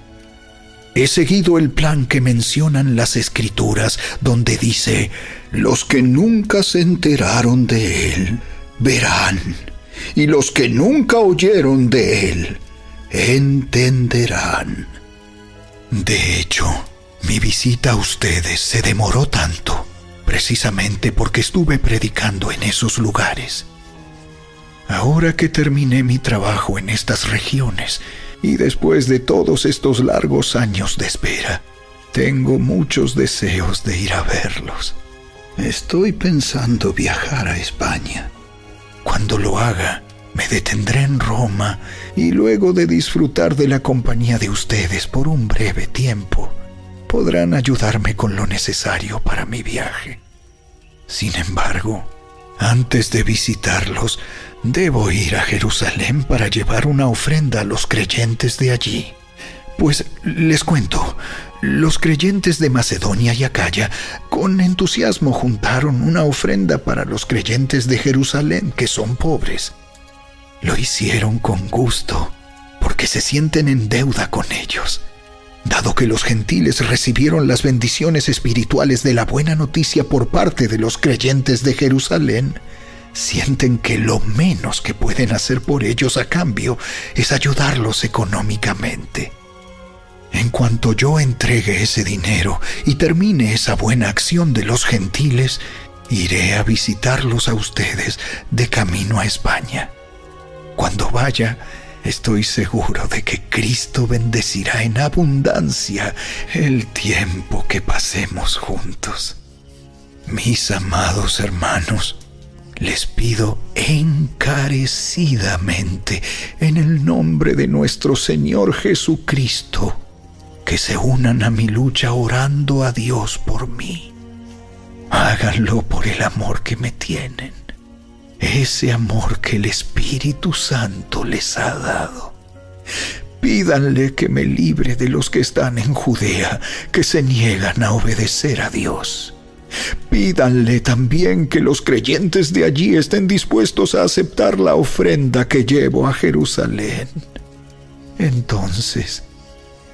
S2: He seguido el plan que mencionan las Escrituras, donde dice: los que nunca se enteraron de él, verán, y los que nunca oyeron de él, entenderán. De hecho, mi visita a ustedes se demoró tanto, precisamente porque estuve predicando en esos lugares. Ahora que terminé mi trabajo en estas regiones, y después de todos estos largos años de espera, tengo muchos deseos de ir a verlos. Estoy pensando viajar a España. Cuando lo haga, me detendré en Roma y luego de disfrutar de la compañía de ustedes por un breve tiempo, podrán ayudarme con lo necesario para mi viaje. Sin embargo, antes de visitarlos, debo ir a Jerusalén para llevar una ofrenda a los creyentes de allí. Pues les cuento, los creyentes de Macedonia y Acaya con entusiasmo juntaron una ofrenda para los creyentes de Jerusalén que son pobres. Lo hicieron con gusto, porque se sienten en deuda con ellos. Dado que los gentiles recibieron las bendiciones espirituales de la buena noticia por parte de los creyentes de Jerusalén, sienten que lo menos que pueden hacer por ellos a cambio es ayudarlos económicamente. En cuanto yo entregue ese dinero y termine esa buena acción de los gentiles, iré a visitarlos a ustedes de camino a España. Cuando vaya, estoy seguro de que Cristo bendecirá en abundancia el tiempo que pasemos juntos. Mis amados hermanos, les pido encarecidamente en el nombre de nuestro Señor Jesucristo que se unan a mi lucha orando a Dios por mí. Háganlo por el amor que me tienen, ese amor que el Espíritu Santo les ha dado. Pídanle que me libre de los que están en Judea, que se niegan a obedecer a Dios. Pídanle también que los creyentes de allí estén dispuestos a aceptar la ofrenda que llevo a Jerusalén. Entonces,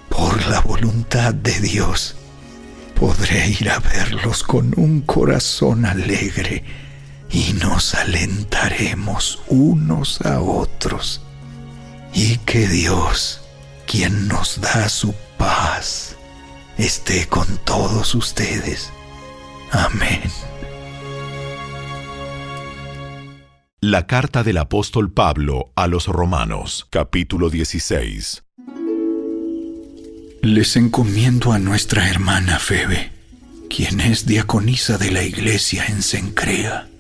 S2: por la voluntad de Dios, podré ir a verlos con un corazón alegre y nos alentaremos unos a otros. Y que Dios, quien nos da su paz, esté con todos ustedes. Amén.
S1: La carta del apóstol Pablo a los Romanos, capítulo 16.
S2: Les encomiendo a nuestra hermana Febe, quien es diaconisa de la iglesia en Cencrea.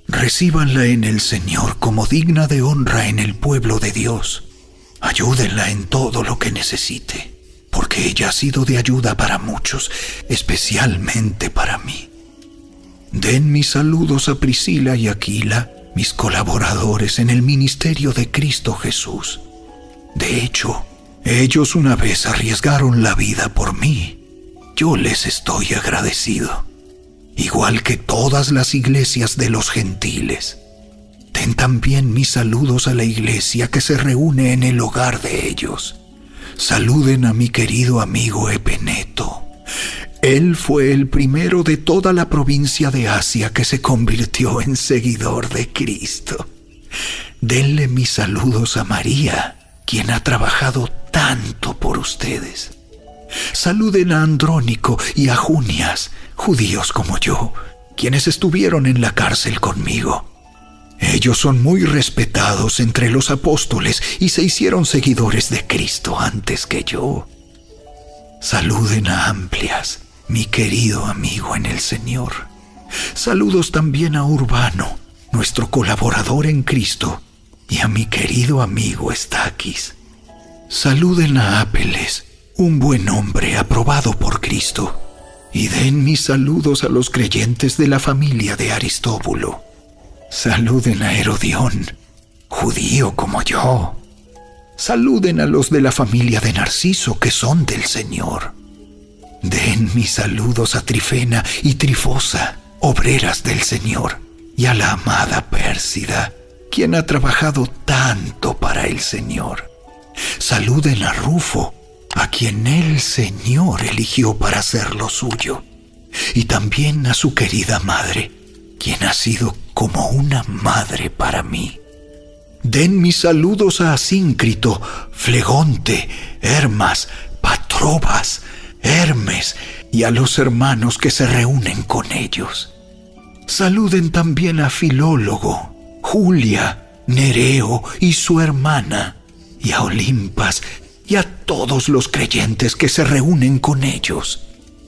S2: Recíbanla en el Señor como digna de honra en el pueblo de Dios. Ayúdenla en todo lo que necesite, porque ella ha sido de ayuda para muchos, especialmente para mí. Den mis saludos a Priscila y Aquila, mis colaboradores en el ministerio de Cristo Jesús. De hecho, ellos una vez arriesgaron la vida por mí. Yo les estoy agradecido, igual que todas las iglesias de los gentiles. Den también mis saludos a la iglesia que se reúne en el hogar de ellos. Saluden a mi querido amigo Epeneto. Él fue el primero de toda la provincia de Asia que se convirtió en seguidor de Cristo. Denle mis saludos a María, quien ha trabajado tanto por ustedes. Saluden a Andrónico y a Junias, judíos como yo, quienes estuvieron en la cárcel conmigo. Ellos son muy respetados entre los apóstoles y se hicieron seguidores de Cristo antes que yo. Saluden a Amplias, mi querido amigo en el Señor. Saludos también a Urbano, nuestro colaborador en Cristo, y a mi querido amigo Estaquis. Saluden a Apeles, un buen hombre aprobado por Cristo, y den mis saludos a los creyentes de la familia de Aristóbulo. Saluden a Herodión, judío como yo. Saluden a los de la familia de Narciso, que son del Señor. Den mis saludos a Trifena y Trifosa, obreras del Señor, y a la amada Pérsida, quien ha trabajado tanto para el Señor. Saluden a Rufo, a quien el Señor eligió para hacer lo suyo, y también a su querida madre, quien ha sido como una madre para mí. Den mis saludos a Asíncrito, Flegonte, Hermas, Patrobas, Hermes y a los hermanos que se reúnen con ellos. Saluden también a Filólogo, Julia, Nereo y su hermana, y a Olimpas y a todos los creyentes que se reúnen con ellos.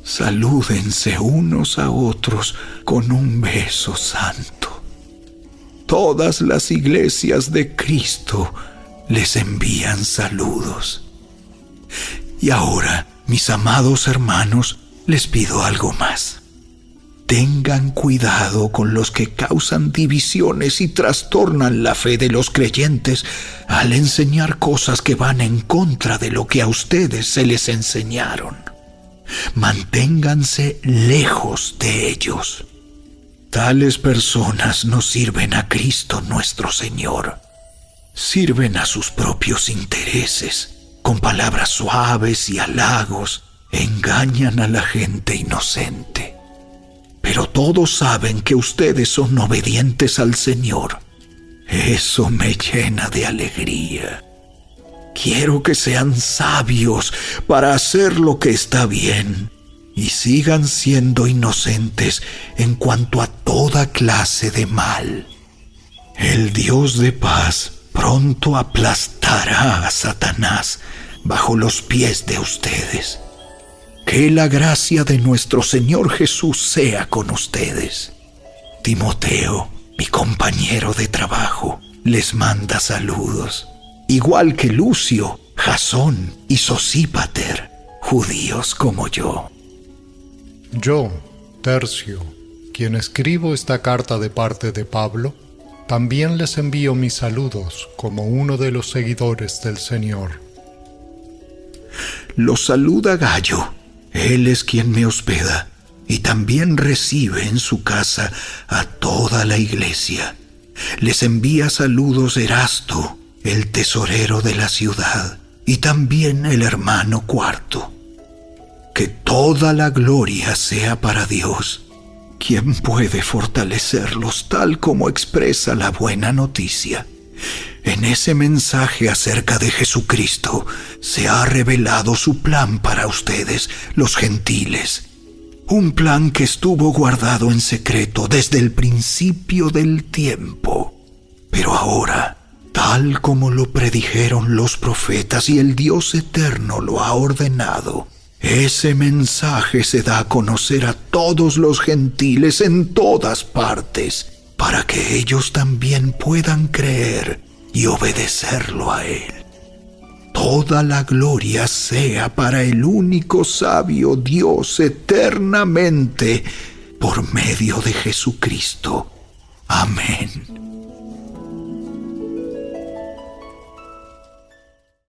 S2: Salúdense unos a otros con un beso santo. Todas las iglesias de Cristo les envían saludos. Y ahora, mis amados hermanos, les pido algo más. Tengan cuidado con los que causan divisiones y trastornan la fe de los creyentes al enseñar cosas que van en contra de lo que a ustedes se les enseñaron. Manténganse lejos de ellos. Tales personas no sirven a Cristo nuestro Señor. Sirven a sus propios intereses. Con palabras suaves y halagos, engañan a la gente inocente. Pero todos saben que ustedes son obedientes al Señor. Eso me llena de alegría. Quiero que sean sabios para hacer lo que está bien y sigan siendo inocentes en cuanto a toda clase de mal. El Dios de paz pronto aplastará a Satanás bajo los pies de ustedes. Que la gracia de nuestro Señor Jesús sea con ustedes. Timoteo, mi compañero de trabajo, les manda saludos, igual que Lucio, Jasón y Sosípater, judíos como yo.
S8: Yo, Tercio, quien escribo esta carta de parte de Pablo, también les envío mis saludos como uno de los seguidores del Señor.
S2: Los saluda Gayo, él es quien me hospeda, y también recibe en su casa a toda la iglesia. Les envía saludos Erasto, el tesorero de la ciudad, y también el hermano Cuarto. Que toda la gloria sea para Dios, quien puede fortalecerlos tal como expresa la buena noticia. En ese mensaje acerca de Jesucristo se ha revelado su plan para ustedes, los gentiles. Un plan que estuvo guardado en secreto desde el principio del tiempo. Pero ahora, tal como lo predijeron los profetas y el Dios eterno lo ha ordenado, ese mensaje se da a conocer a todos los gentiles en todas partes, para que ellos también puedan creer y obedecerlo a Él. Toda la gloria sea para el único sabio Dios eternamente, por medio de Jesucristo. Amén.